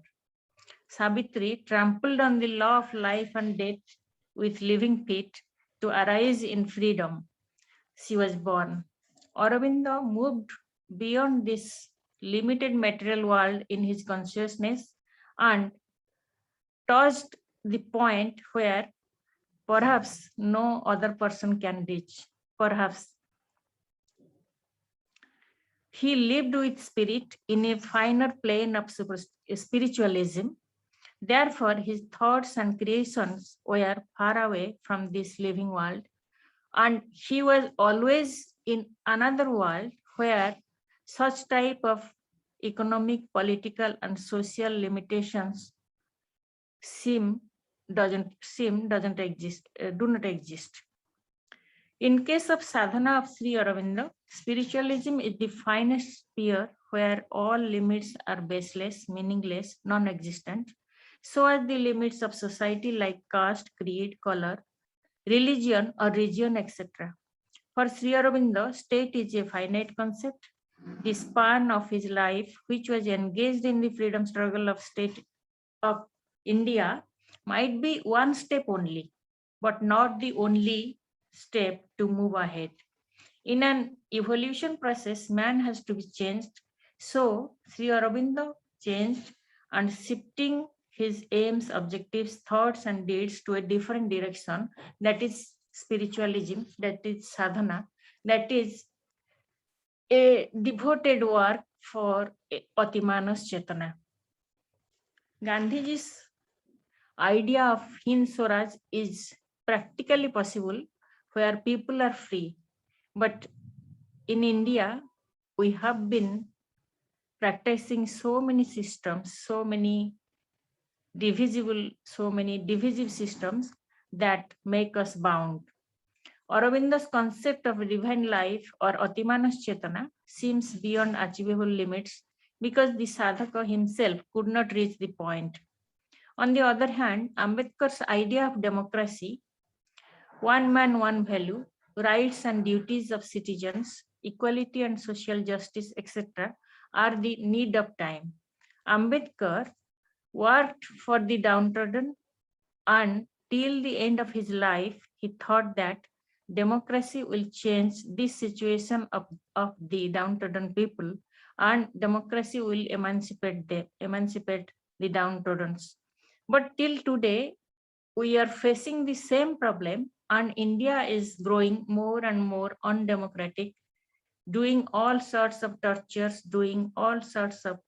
Savitri trampled on the law of life and death with living feet to arise in freedom. She was born. Aurobindo moved beyond this limited material world in his consciousness and touched the point where perhaps no other person can reach. Perhaps he lived with spirit in a finer plane of spiritualism. Therefore, his thoughts and creations were far away from this living world, and he was always in another world where such type of economic, political, and social limitations doesn't exist, do not exist. In case of sadhana of Sri Aurobindo, spiritualism is the finest sphere where all limits are baseless, meaningless, non-existent. So are the limits of society like caste, creed, color, religion or region, etc. For Sri Aurobindo, state is a finite concept. The span of his life, which was engaged in the freedom struggle of state of India, might be one step only, but not the only step to move ahead. In an evolution process, man has to be changed. So Sri Aurobindo changed and shifting his aims, objectives, thoughts, and deeds to a different direction, that is spiritualism, that is sadhana, that is a devoted work for Atimanas Chetana. Gandhiji's idea of Hind Swaraj is practically possible where people are free. But in India, we have been practicing so many systems, so many divisive systems that make us bound. Aurobindo's concept of divine life or Atimanas Chetana seems beyond achievable limits because the sadhaka himself could not reach the point. On the other hand, Ambedkar's idea of democracy, one man, one value, rights and duties of citizens, equality and social justice, etc., are the need of time. Ambedkar worked for the downtrodden, and till the end of his life, he thought that democracy will change this situation of the downtrodden people, and democracy will emancipate the downtrodden. But till today, we are facing the same problem, and India is growing more and more undemocratic, doing all sorts of tortures, doing all sorts of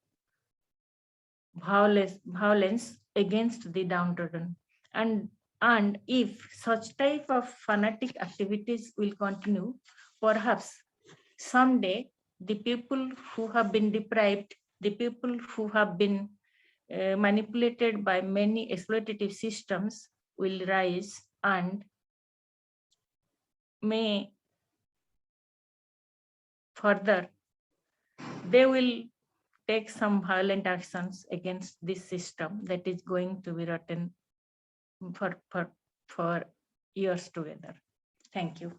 violence against the downtrodden. And if such type of fanatic activities will continue, perhaps someday the people who have been deprived, the people who have been manipulated by many exploitative systems will rise and may further, they will take some violent actions against this system that is going to be rotten for years together. Thank you.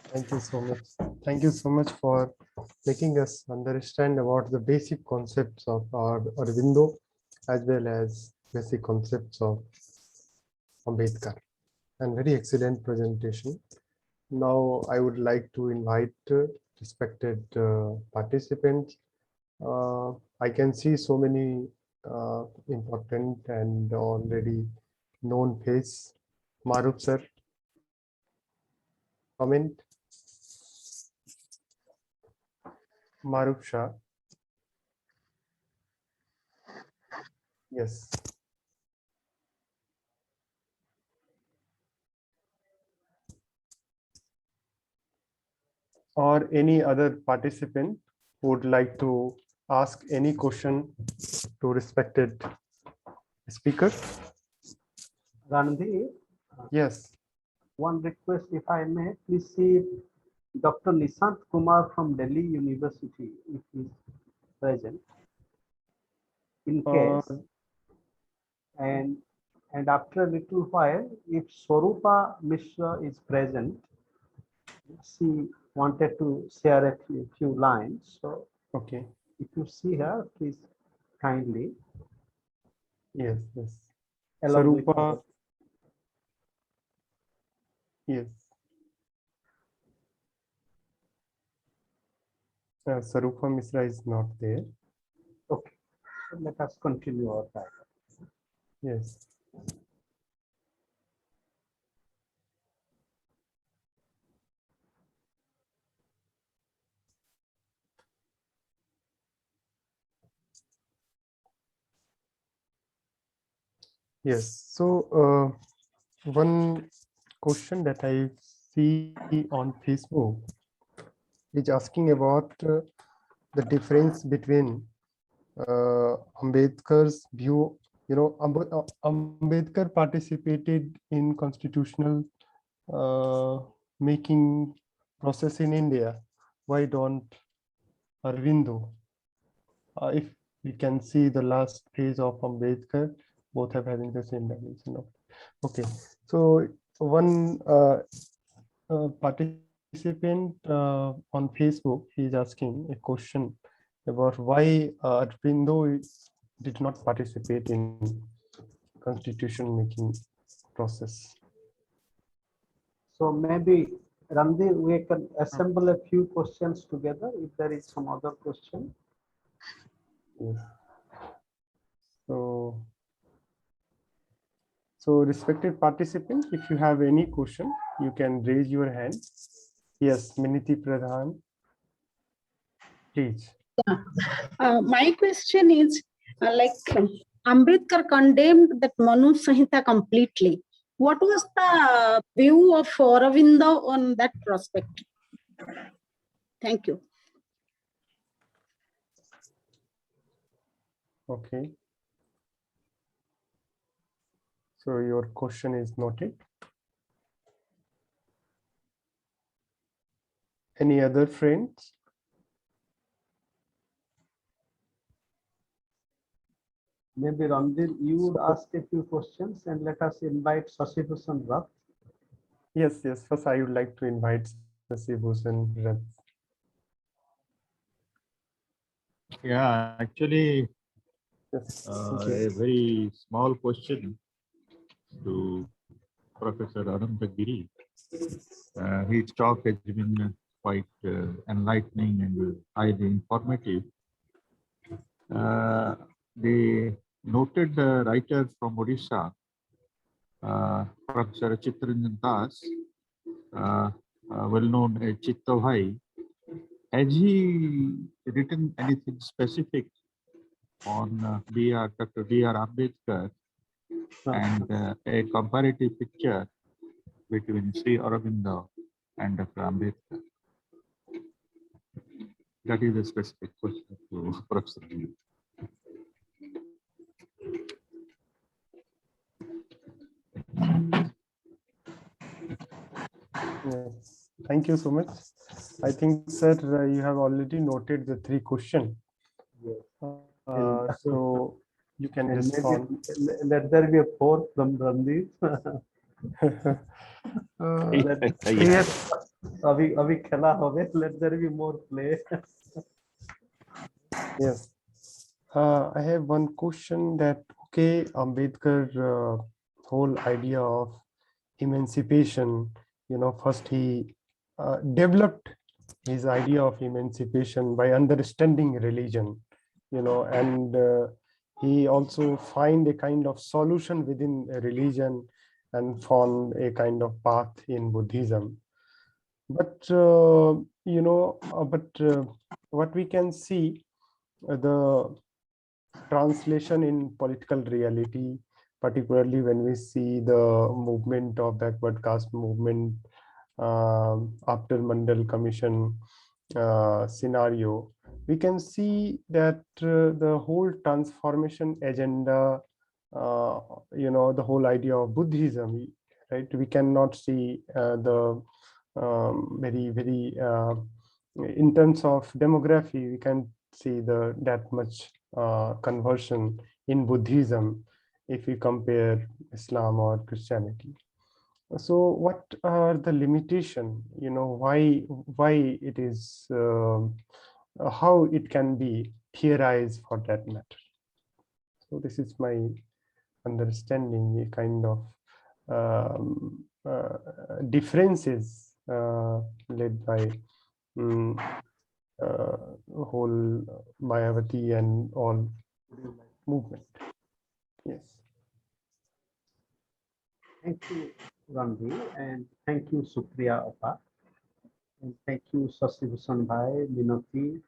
Thank you so much. Thank you so much for making us understand about the basic concepts of our Aurobindo as well as basic concepts of Ambedkar. And very excellent presentation. Now I would like to invite respected participants. I can see so many important and already known face. Maruf sir, comment. Maruf Shah. Yes. Or any other participant who would like to ask any question to respected speaker? Randhir, Yes. one request, if I may, please see Dr. Nishant Kumar from Delhi University, if he is present. In case, and after a little while, if Swarupa Mishra is present, she wanted to share a few lines. So, Okay. if you see her, please kindly. Yes. Yes. Along with Sarupa. Yes. Sarupa Misra is not there. Okay, so let us continue our dialogue. Yes. Yes. So one question that I see on Facebook is asking about the difference between Ambedkar's view. Ambedkar participated in constitutional making process in India. Why don't Aurobindo? If we can see the last page of Ambedkar, both have having the same dimension. Okay, so one participant on Facebook, he is asking a question about why Aurobindo did not participate in constitution making process. So maybe Randhir, we can assemble a few questions together if there is some other question. Yes. So respected participant, if you have any question, you can raise your hand. Yes, Miniti Pradhan, please. My question is Ambedkar condemned that Manu Sanhita completely. What was the view of Aurobindo on that prospect? Thank you. Okay. So your question is noted. Any other friends? Maybe Randhir, you would ask a few questions and let us invite Sasibhusan Rath. Yes, yes. First, I would like to invite Sasibhusan Rath. Yeah, actually, Yes, a very small question to Professor Ananta Giri. His talk has been quite enlightening and highly informative. The noted writer from Odisha, Professor Chittaranjan Das, well known as Chitta Bhai, has he written anything specific on Dr. B.R. Ambedkar and a comparative picture between Sri Aurobindo and Dr. Ambedkar? That is a specific question to Professor Giri. Yes. Thank you so much. I think, sir, you have already noted the three questions. So you can And respond. maybe let there be a fourth from Randhir. Yes, Abhi khela hobe. Let there be more play. Yes. I have one question that, okay, Ambedkar whole idea of emancipation, first he developed his idea of emancipation by understanding religion, and he also find a kind of solution within a religion and found a kind of path in Buddhism. But, what we can see, the translation in political reality, particularly when we see the movement of backward caste movement after Mandal Commission scenario, we can see that the whole transformation agenda, the whole idea of Buddhism, right? We cannot see the very in terms of demography, we can see that much conversion in Buddhism if we compare Islam or Christianity. So what are the limitation, why it is, how it can be theorized for that matter? So this is my understanding, a kind of differences led by whole Mayavati and all movement. Yes. Thank you, Randhir, and thank you, Supriya Appa, and thank you, Sasibhusan Bhai, Minati,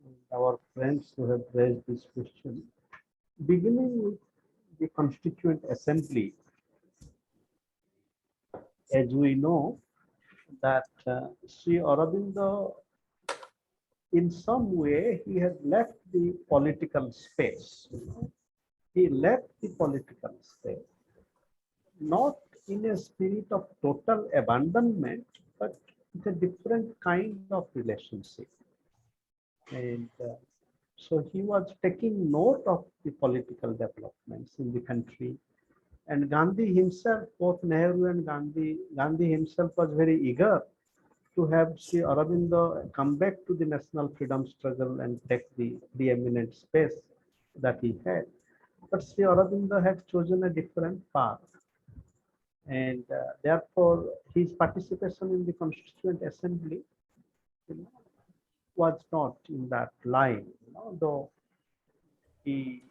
and our friends who have raised this question. Beginning with the Constituent Assembly, as we know that Sri Aurobindo, in some way, he has left the political space. He left the political space, not in a spirit of total abandonment, but with a different kind of relationship. And so he was taking note of the political developments in the country. And Gandhi himself, both Nehru and Gandhi himself was very eager to have Sri Aurobindo come back to the national freedom struggle and take the preeminent space that he had. But Sri Aurobindo had chosen a different path. And therefore, his participation in the Constituent Assembly was not in that line, though he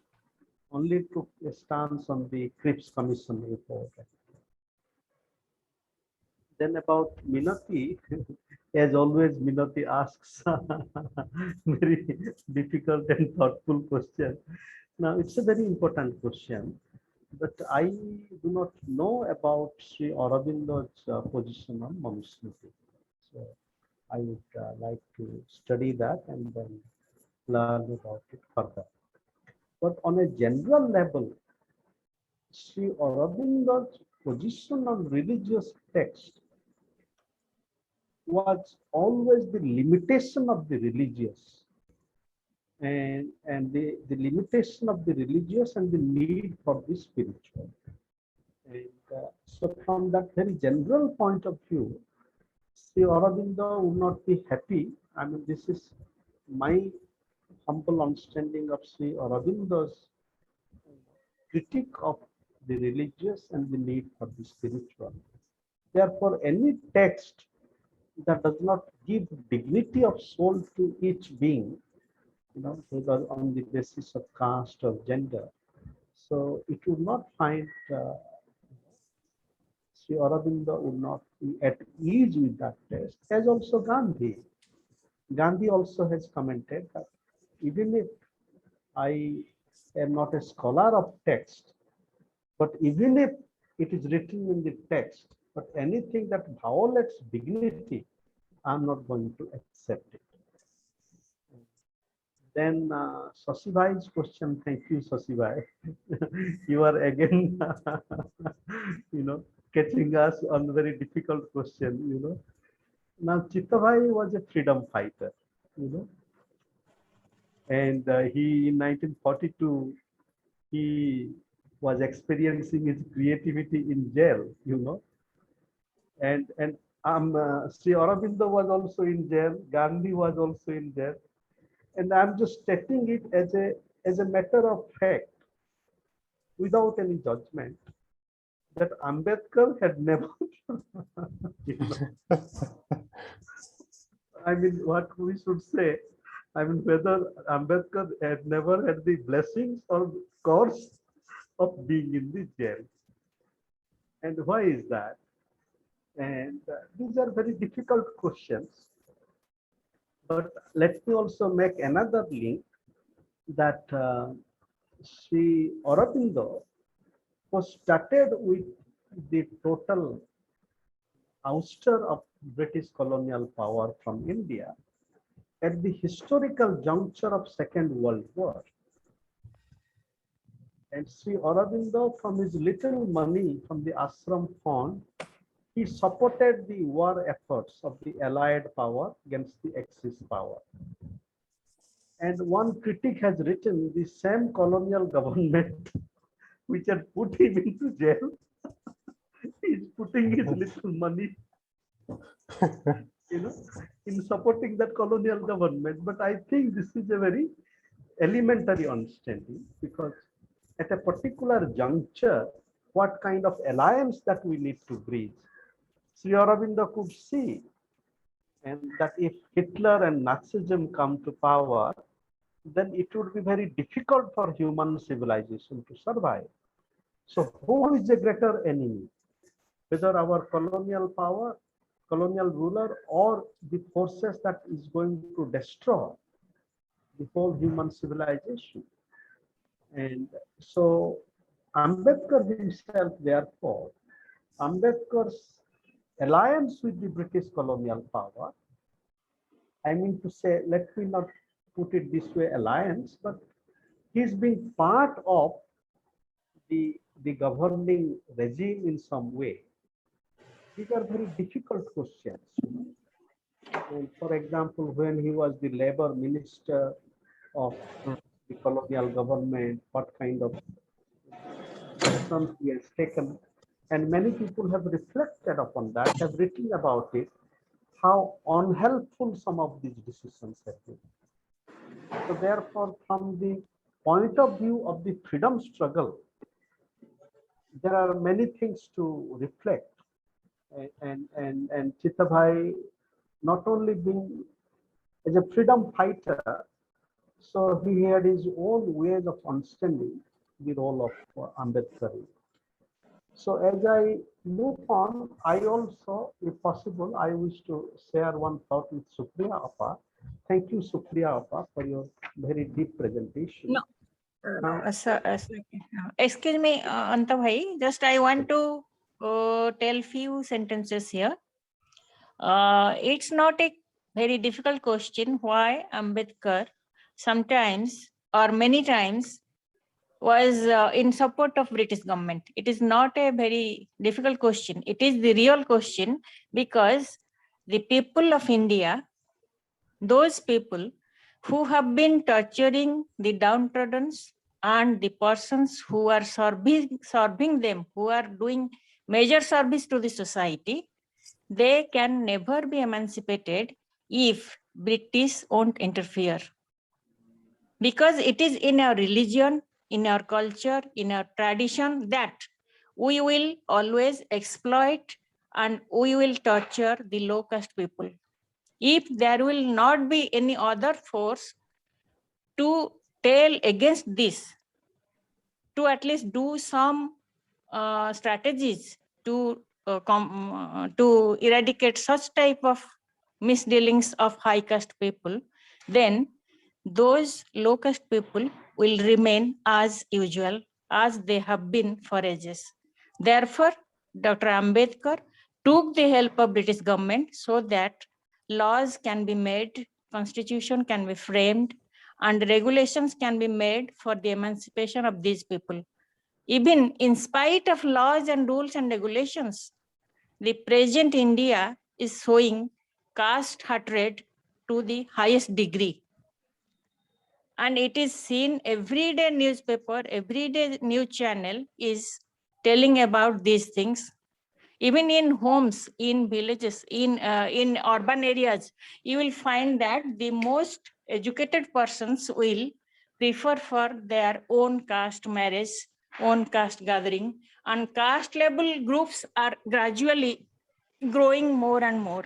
only took a stance on the Cripps Commission report. Then about Minati, as always, Minati asks very difficult and thoughtful question. Now, it's a very important question, but I do not know about Sri Aurobindo's position on Manusmriti. So I would like to study that and then learn about it further. But on a general level, Sri Aurobindo's position on religious text was always the limitation of the religious and the limitation of the religious and the need for the spiritual. And so from that very general point of view, Sri Aurobindo would not be happy. I mean, this is my humble understanding of Sri Aurobindo's critique of the religious and the need for the spiritual. Therefore, any text that does not give dignity of soul to each being, whether on the basis of caste or gender, so it would not find Sri Aurobindo would not be at ease with that text, as also Gandhi. Gandhi also has commented that even if I am not a scholar of text, but even if it is written in the text, but anything that violates dignity, I'm not going to accept it. Then Sasibhai's question, thank you, Sasibhai. You are again, catching us on a very difficult question, Now, Chittavai was a freedom fighter, and he, in 1942, he was experiencing his creativity in jail, and Sri Aurobindo was also in jail, Gandhi was also in jail, and I'm just stating it as a matter of fact, without any judgment, that Ambedkar had never, I mean, what we should say, I mean, whether Ambedkar had never had the blessings or curse of being in the jail. And why is that? And these are very difficult questions. But let me also make another link that Sri Aurobindo was started with the total ouster of British colonial power from India at the historical juncture of Second World War. And Sri Aurobindo, from his little money from the ashram fund, he supported the war efforts of the Allied power against the Axis power. And one critic has written, the same colonial government which had put him into jail is putting his little money in supporting that colonial government. But I think this is a very elementary understanding, because at a particular juncture, what kind of alliance that we need to bridge, Sri Aurobindo could see, and that if Hitler and Nazism come to power, then it would be very difficult for human civilization to survive. So who is the greater enemy? Whether our colonial power, colonial ruler, or the forces that is going to destroy the whole human civilization. And so Ambedkar himself, therefore, Ambedkar's alliance with the British colonial power, I mean to say, let me not put it this way, alliance, but he's been part of the governing regime in some way. These are very difficult questions. And for example, when he was the labor minister of the colonial government, what kind of actions he has taken. And many people have reflected upon that, have written about it, how unhelpful some of these decisions have been. So therefore, from the point of view of the freedom struggle, there are many things to reflect. And Chitabhai not only being as a freedom fighter, so he had his own ways of understanding the role of Ambedkar. So as I move on, I also, if possible, I wish to share one thought with Supriya Appa. Thank you, Supriya Appa, for your very deep presentation. No. Excuse me, Anta bhai, just I want to tell few sentences here. It's not a very difficult question why Ambedkar sometimes or many times was in support of British government. It is not a very difficult question. It is the real question because the people of India, those people who have been torturing the downtrodden and the persons who are serving them, who are doing major service to the society, they can never be emancipated if British won't interfere. Because it is in our religion, in our culture, in our tradition that we will always exploit and we will torture the low caste people. If there will not be any other force to tell against this, to at least do some strategies to eradicate such type of misdealings of high caste people, then those low caste people will remain as usual, as they have been for ages. Therefore, Dr. Ambedkar took the help of British government so that laws can be made, constitution can be framed, and regulations can be made for the emancipation of these people. Even in spite of laws and rules and regulations, the present India is showing caste hatred to the highest degree. And it is seen every day newspaper, every day news channel is telling about these things. Even in homes, in villages, in urban areas, you will find that the most educated persons will prefer for their own caste marriage, own caste gathering, and caste level groups are gradually growing more and more.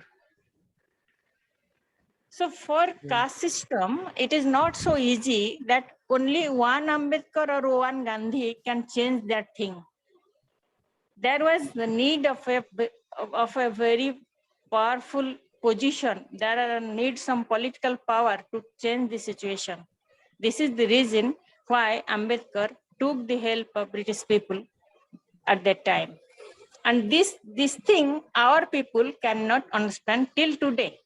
So for caste system, it is not so easy that only one Ambedkar or one Gandhi can change that thing. There was the need of a very powerful position. There are need some political power to change the situation. This is the reason why Ambedkar took the help of British people at that time. And this thing our people cannot understand till today.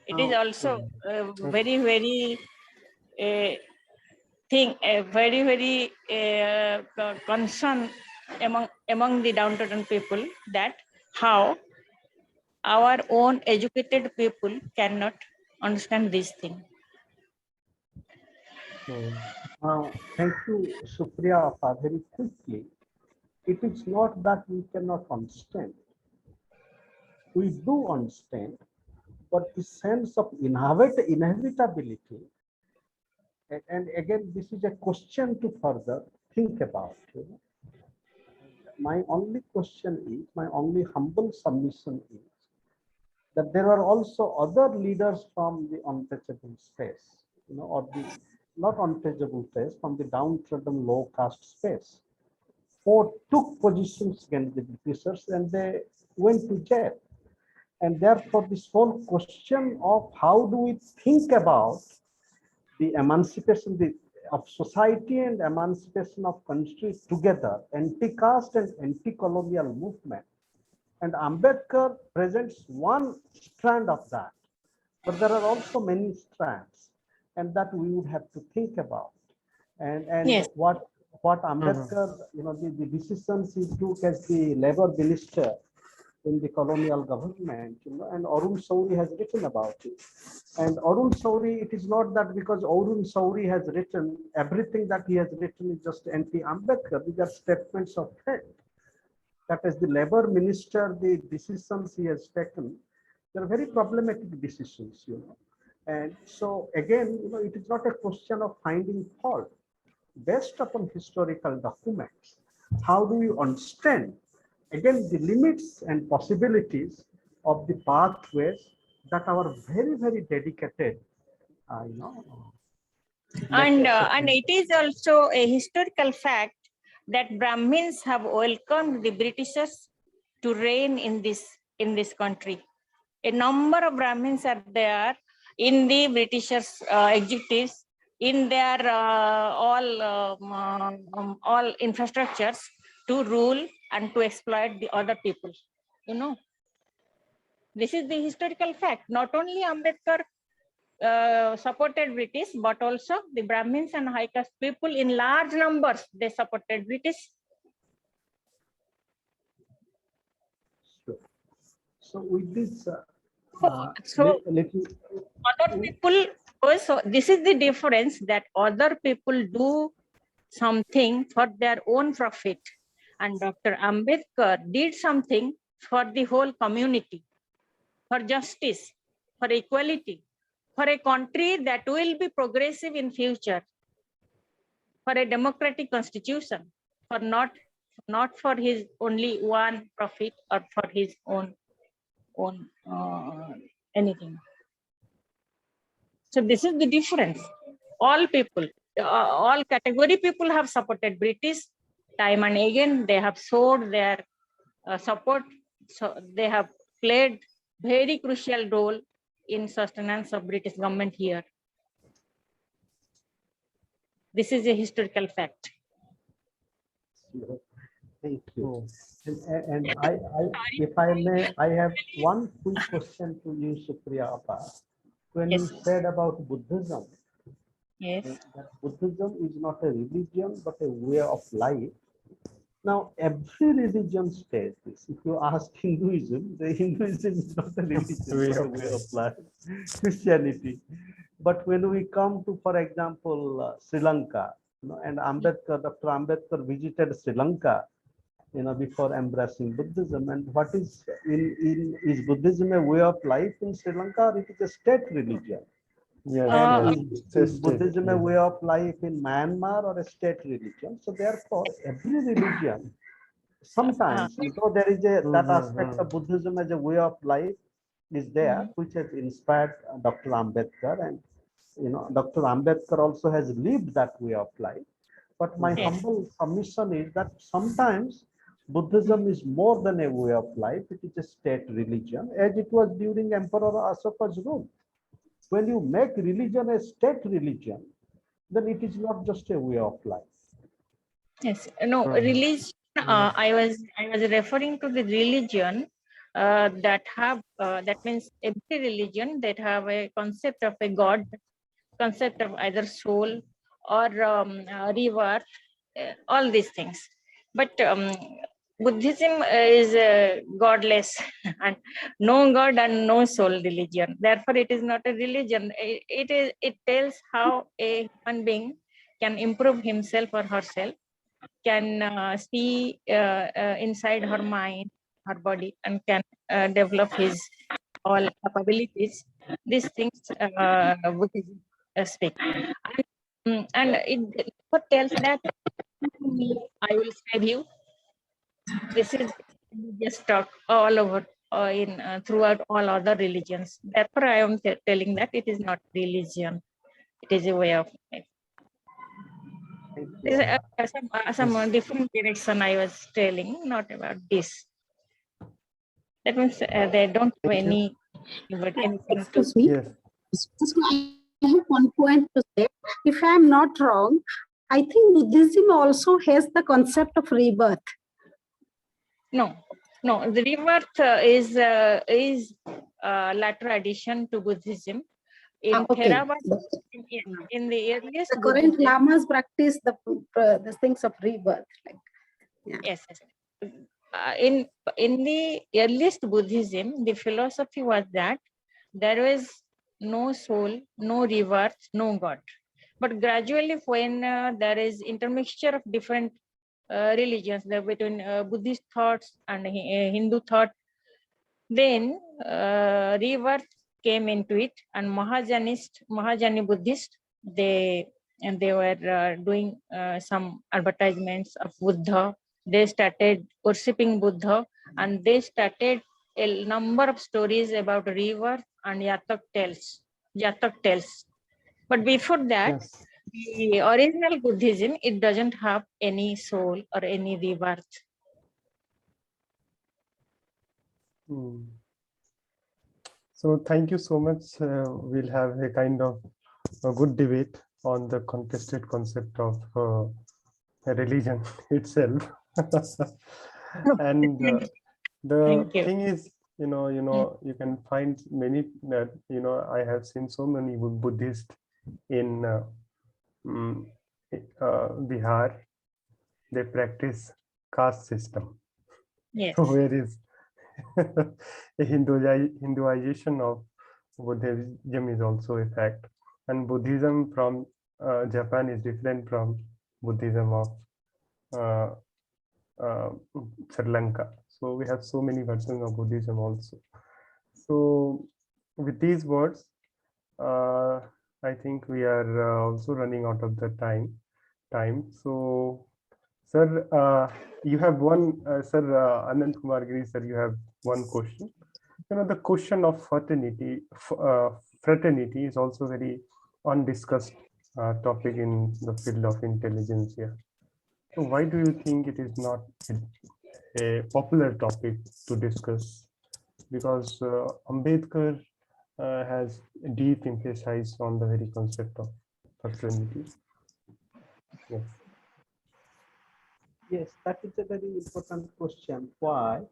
It is also a very, very thing, a very, very concern among the downtrodden people that how our own educated people cannot understand this thing. Thank you, Supriya, very quickly. It is not that we cannot understand. We do understand, but the sense of inevitability, and again, this is a question to further think about. My only question is, my only humble submission is that there are also other leaders from the untouchable space, or the not untouchable space, from the downtrodden low caste space, who took positions against the Britishers and they went to jail. And therefore, this whole question of how do we think about the emancipation, the of society and emancipation of country together, anti-caste and anti-colonial movement. And Ambedkar presents one strand of that, but there are also many strands, and that we would have to think about. And Yes. what Ambedkar, the decisions he took as the labor minister in the colonial government, and Arun Shourie has written about it. And Arun Shourie, it is not that because Arun Shourie has written, everything that he has written is just anti-Ambedkar. These are statements of fact. That as the labor minister, the decisions he has taken, they're very problematic decisions, And so again, it is not a question of finding fault. Based upon historical documents, how do you understand, again, the limits and possibilities of the pathways that are very, very dedicated, And it is also a historical fact that Brahmins have welcomed the Britishers to reign in this country. A number of Brahmins are there in the Britishers' executives, in their all infrastructures to rule and to exploit the other people. This is the historical fact. Not only Ambedkar supported British, but also the Brahmins and high caste people in large numbers, they supported British. So with this, other people also, this is the difference, that other people do something for their own profit, and Dr. Ambedkar did something for the whole community, for justice, for equality, for a country that will be progressive in future, for a democratic constitution, for not for his only one profit or for his own anything. So this is the difference. All people, all category people have supported British time and again. They have showed their support. So they have played very crucial role in sustenance of British government here. This is a historical fact. Thank you. And if I may, I have one quick question to you, Supriya. When Yes. you said about Buddhism, Yes. that Buddhism is not a religion but a way of life. Now, every religion says this. If you ask Hinduism, the Hinduism is not a religion, it's a way of life. Christianity. But when we come to, for example, Sri Lanka, and Ambedkar, Dr. Ambedkar visited Sri Lanka, before embracing Buddhism. And what is is Buddhism a way of life in Sri Lanka, or it is a state religion? Is Buddhism a way of life in Myanmar or a state religion? So therefore, every religion, sometimes, though there is that aspect of Buddhism as a way of life is there, which has inspired Dr. Ambedkar, and Dr. Ambedkar also has lived that way of life. But my humble submission is that sometimes Buddhism is more than a way of life. It is a state religion, as it was during Emperor Ashoka's rule. When you make religion a state religion, then it is not just a way of life. Yes. No, religion. I was referring to the religion that have that means every religion that have a concept of a god, concept of either soul or river, all these things. But Buddhism is godless and no god and no soul religion. Therefore, it is not a religion. It tells how a human being can improve himself or herself, can see inside her mind, her body, and can develop his all capabilities. These things Buddhism speak. And it tells that I will save you. This is just talk all over throughout all other religions. Therefore, I am telling that it is not religion; it is a way of life. Some different direction I was telling, not about this. That means they don't have anything to. Excuse me. Yes. Just I have one point to say. If I am not wrong, I think Buddhism also has the concept of rebirth. No, the rebirth is latter addition to Buddhism. In Okay. Theravada, in the earliest The current Buddhism, lamas practice the things of rebirth. Like, yeah. yes. In the earliest Buddhism, the philosophy was that there was no soul, no rebirth, no God. But gradually, when there is intermixture of different religions between Buddhist thoughts and Hindu thought, then rebirth came into it, and Mahajani Buddhist, they were doing some advertisements of Buddha. They started worshipping Buddha, and they started a number of stories about rebirth and Yatak tales. But before that, Yes. the original Buddhism, it doesn't have any soul or any rebirth. Hmm. So thank you so much. We'll have a kind of a good debate on the contested concept of religion itself. And the Thank you. thing is, you can find many that, I have seen so many Buddhists in Bihar. They practice caste system. Yes. So where is a Hinduization of Buddhism is also a fact, and Buddhism from Japan is different from Buddhism of Sri Lanka. So we have so many versions of Buddhism also. So with these words, I think we are also running out of the time. So, sir, you have one, sir, Anant Kumar Giri, sir, you have one question. The question of fraternity is also very undiscussed topic in the field of intelligence here. So why do you think it is not a popular topic to discuss? Because Ambedkar has deep emphasis on the very concept of fraternity. Yes. Yes, that is a very important question. Why?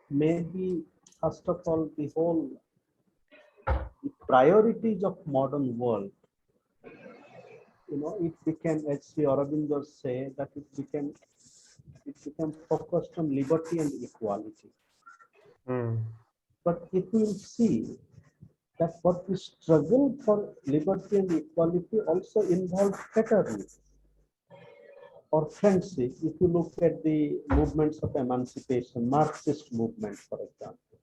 Maybe, first of all, the priorities of modern world, it became, as Sri Aurobindo say, that it became focused on liberty and equality. But if we see that what we struggle for liberty and equality also involves fraternity or friendship. If you look at the movements of emancipation, Marxist movement, for example,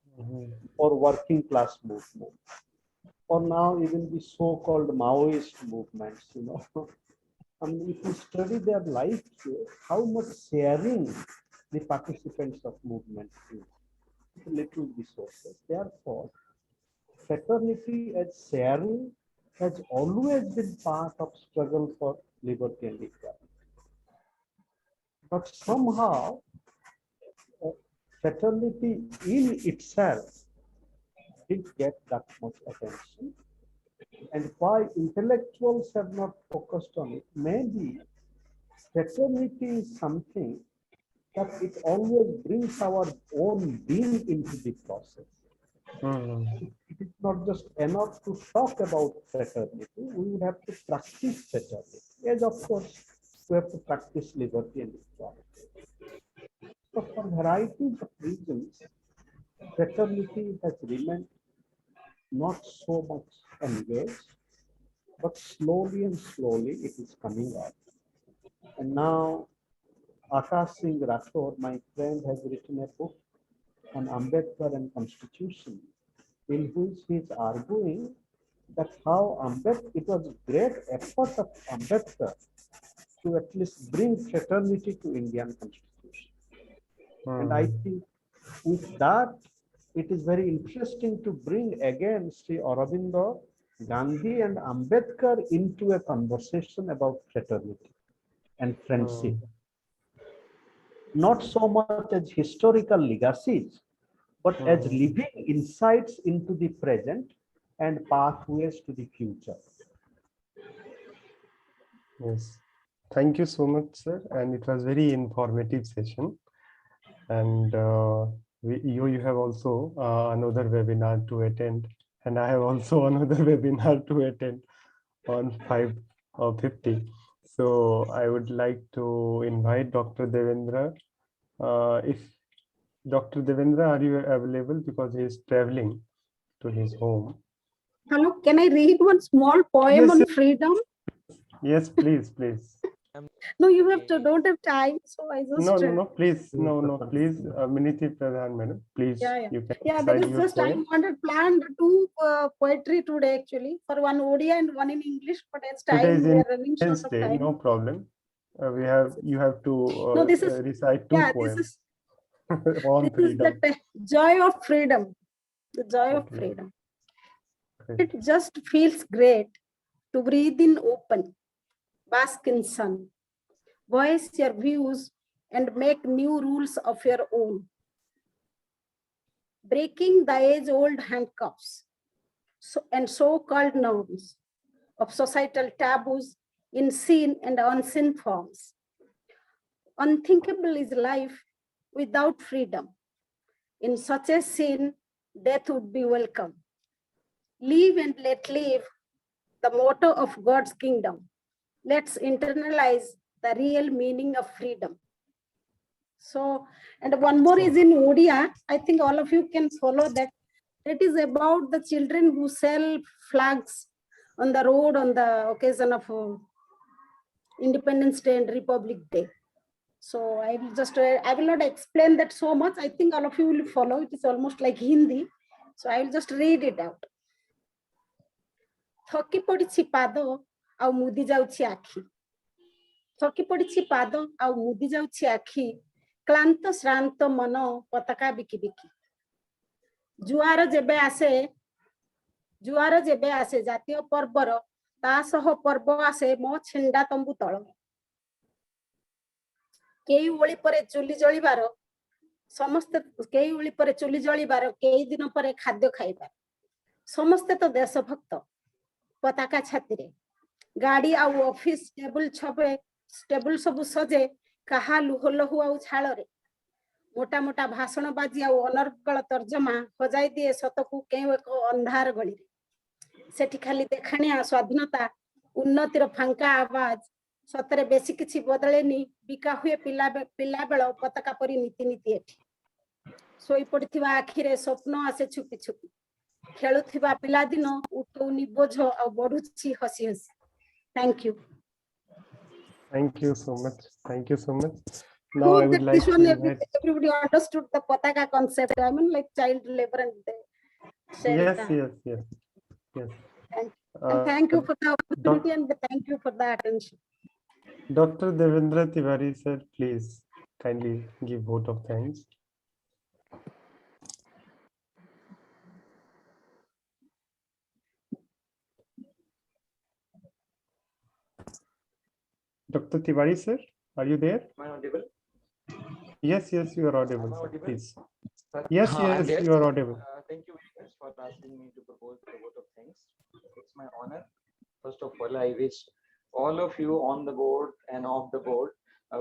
or working class movement, or now even the so-called Maoist movements, I mean, if you study their life, how much sharing the participants of movement do, little resources. Therefore, fraternity as sharing has always been part of struggle for liberty and equality. But somehow, fraternity in itself didn't get that much attention. And why intellectuals have not focused on it? Maybe fraternity is something that it always brings our own being into the process. It is not just enough to talk about fraternity. We would have to practice fraternity. Yes, of course, we have to practice liberty and equality. So for varieties of reasons, fraternity has remained not so much engaged, but slowly and slowly it is coming up. And now Akash Singh Rathore, my friend, has written a book on Ambedkar and Constitution, in which he is arguing that how it was great effort of Ambedkar to at least bring fraternity to Indian Constitution. And I think with that, it is very interesting to bring again Sri Aurobindo, Gandhi and Ambedkar into a conversation about fraternity and friendship. Not so much as historical legacies, but as living insights into the present and pathways to the future. Yes. Thank you so much, sir. And it was very informative session. And you have also another webinar to attend. And I have also another webinar to attend on 5:50. So I would like to invite Dr. Devendra. If Dr. Devendra, are you available? Because he is traveling to his home. Hello, can I read one small poem Yes, on yes. freedom? Yes, please, please. No, you have to, don't have time, so I just. No, please, please, Miniti Pradhan, madam, please, Yeah. you can Yeah, there recite is your just, I poem. wanted planned two poetry today actually, for one Odia and one in English, but as Today time, is we are running short of Wednesday, time. no problem. You have to No, this is, recite two yeah, poems on this is freedom. the joy of freedom, the joy of Okay. freedom. Great. It just feels great to breathe in open, bask in sun, voice your views and make new rules of your own. Breaking the age-old handcuffs and so-called norms of societal taboos in seen and unseen forms. Unthinkable is life without freedom. In such a scene, death would be welcome. Live and let live, the motto of God's kingdom. Let's internalize the real meaning of freedom. So, and one more is in Odia. I think all of you can follow that. It is about the children who sell flags on the road on the occasion of Independence Day and Republic Day. So I will just, I will not explain that so much. I think all of you will follow. It is almost like Hindi. So I will just read it out. ଥକି ପଡିଛି ପାଦ ଆଉ ମୁଦି ଯାଉଛି ଆଖି ଥକି ପଡିଛି ପାଦ ଆଉ ମୁଦି ଯାଉଛି ଆଖି କ୍ଳାନ୍ତ ଶ୍ରାନ୍ତ ମନ ପତାକା ବିକି ବିକି ଜୁଆର ଯେବେ ଆସେ ଜାତୀୟ ପର୍ବର ତା ସହ ପର୍ବ ଆସେ ମୋ ଛିଣ୍ଡା ତମ୍ବୁ ତଳ କେଇ ଓଳି ପରେ ଚୁଲି ଜଳିବାର ସମସ୍ତେ କେଇ ଓଳି ପରେ ଚୁଲି ଜଳିବାର କେଇ ଦିନ ପରେ ଖାଦ୍ୟ ଖାଇବାର ସମସ୍ତେ ତ ଦେଶଭକ୍ତ ପତାକା ଛାତିରେ ଗାଡି ଆଉ ଅଫିସ ଟେବୁଲ ସବୁ ସଜେ କାହା ଲୁହ ଲହୁ ଆଉ ଝାଳରେ ମୋଟା ମୋଟା ଭାଷଣ ବାଜି ଆଉ ଅନର୍ଗଳ ତର୍ଜମା ହଜାଇ ଦିଏ ସତକୁ କେଉଁ ଏକ ଅନ୍ଧାର ଗଳିରେ ସେଠି ଖାଲି ଦେଖାଣିଆ ସ୍ୱାଧୀନତା ଉନ୍ନତିର ଫାଙ୍କା ଆବାଜ ସତରେ ବେଶୀ କିଛି ବଦଳେନି ବିକା ହୁଏ ପିଲାବେଳ ପତାକା ପରି ନୀତି ନୀତି ଏଠି ଶୋଇ ପଡିଥିବା ଆଖିରେ ସ୍ୱପ୍ନ ଆସେ ଛୁପି ଛୁପି ଖେଳୁଥିବା ପିଲାଦିନ ଉଠଉନି ବୋଝ ଆଉ ବଢୁଛି ହସି ହସି Thank you. Thank you so much. Thank you so much. Now I would like to invite... Everybody understood the Pataka concept. I mean, like child labor and Yes. And thank you for the opportunity and thank you for the attention. Dr. Devendra Tiwari sir, please kindly give vote of thanks. Dr. Tiwari sir, are you there? Am I audible? Yes, you are audible. Audible? Please. Yes, you are audible. Thank you very much for asking me to propose the vote of thanks. It's my honor. First of all, I wish all of you on the board and off the board a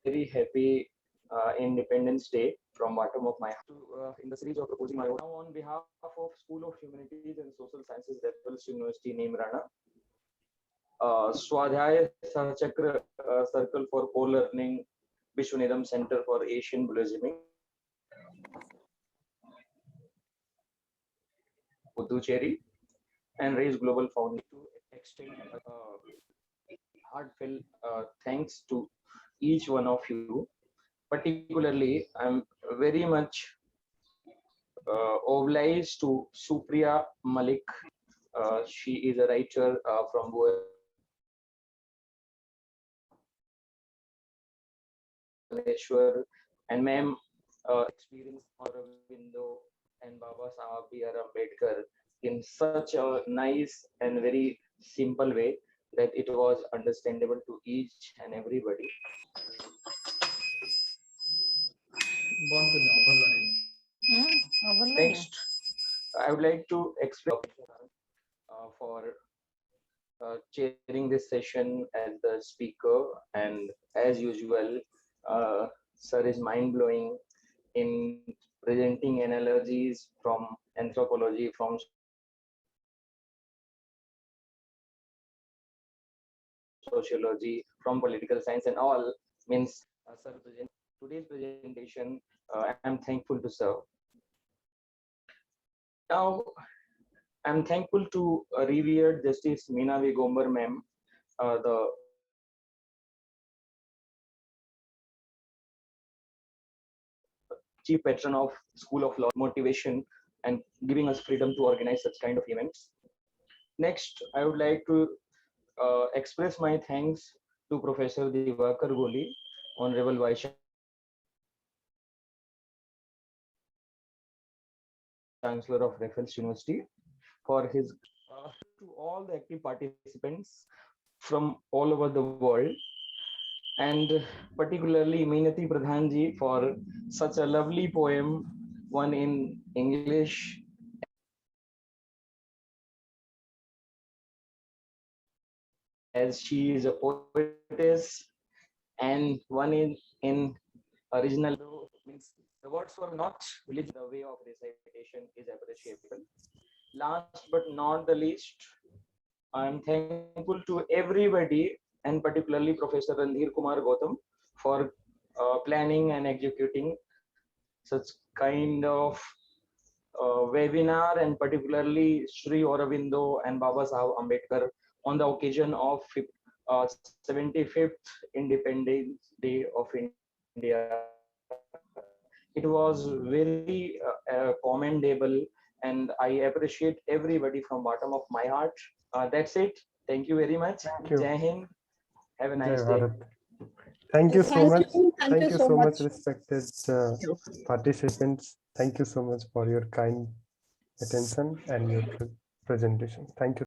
very happy Independence Day from bottom of my heart. In the series of proposing my vote now on behalf of School of Humanities and Social Sciences, Raffles University, Neemrana, Swadhyay Sahachakra Circle for Co-Learning, Vishwanidam Center for Asian Blossoming, Puducherry, and Raise Global Foundation to extend heartfelt thanks to each one of you. Particularly, I'm very much obliged to Supriya Mullick. She is a writer from Bhubaneswar, and ma'am experienced Aurobindo and Babasaheb B.R. Ambedkar in such a nice and very simple way that it was understandable to each and everybody. Next, I would like to explain for chairing this session as the speaker, and as usual, sir is mind-blowing in presenting analogies from anthropology, from sociology, from political science, and all. Means sir today's presentation, I'm thankful to sir. Now, I'm thankful to revered Justice Meena V. Gombar ma'am, the chief patron of School of Law, motivation and giving us freedom to organize such kind of events. Next, I would like to express my thanks to Professor Divakar Goli, Honorable Vice Chancellor of Raffles University, for his to all the active participants from all over the world, and particularly Meenati Pradhanji for such a lovely poem, one in English as she is a poetess, and one in original. Means the words were not religious. The way of recitation is appreciable. Last but not the least, I'm thankful to everybody, and particularly Professor Randhir Kumar Gautam for planning and executing such kind of webinar, and particularly Sri Aurobindo and Babasaheb Ambedkar on the occasion of 75th Independence Day of India. It was very commendable, and I appreciate everybody from bottom of my heart. That's it. Thank you very much. Thank you. Jai Hind. Have a Jai nice day. Bharat. Thank you so much. Thank you so much, much. respected participants. Thank you so much for your kind attention and your presentation. Thank you.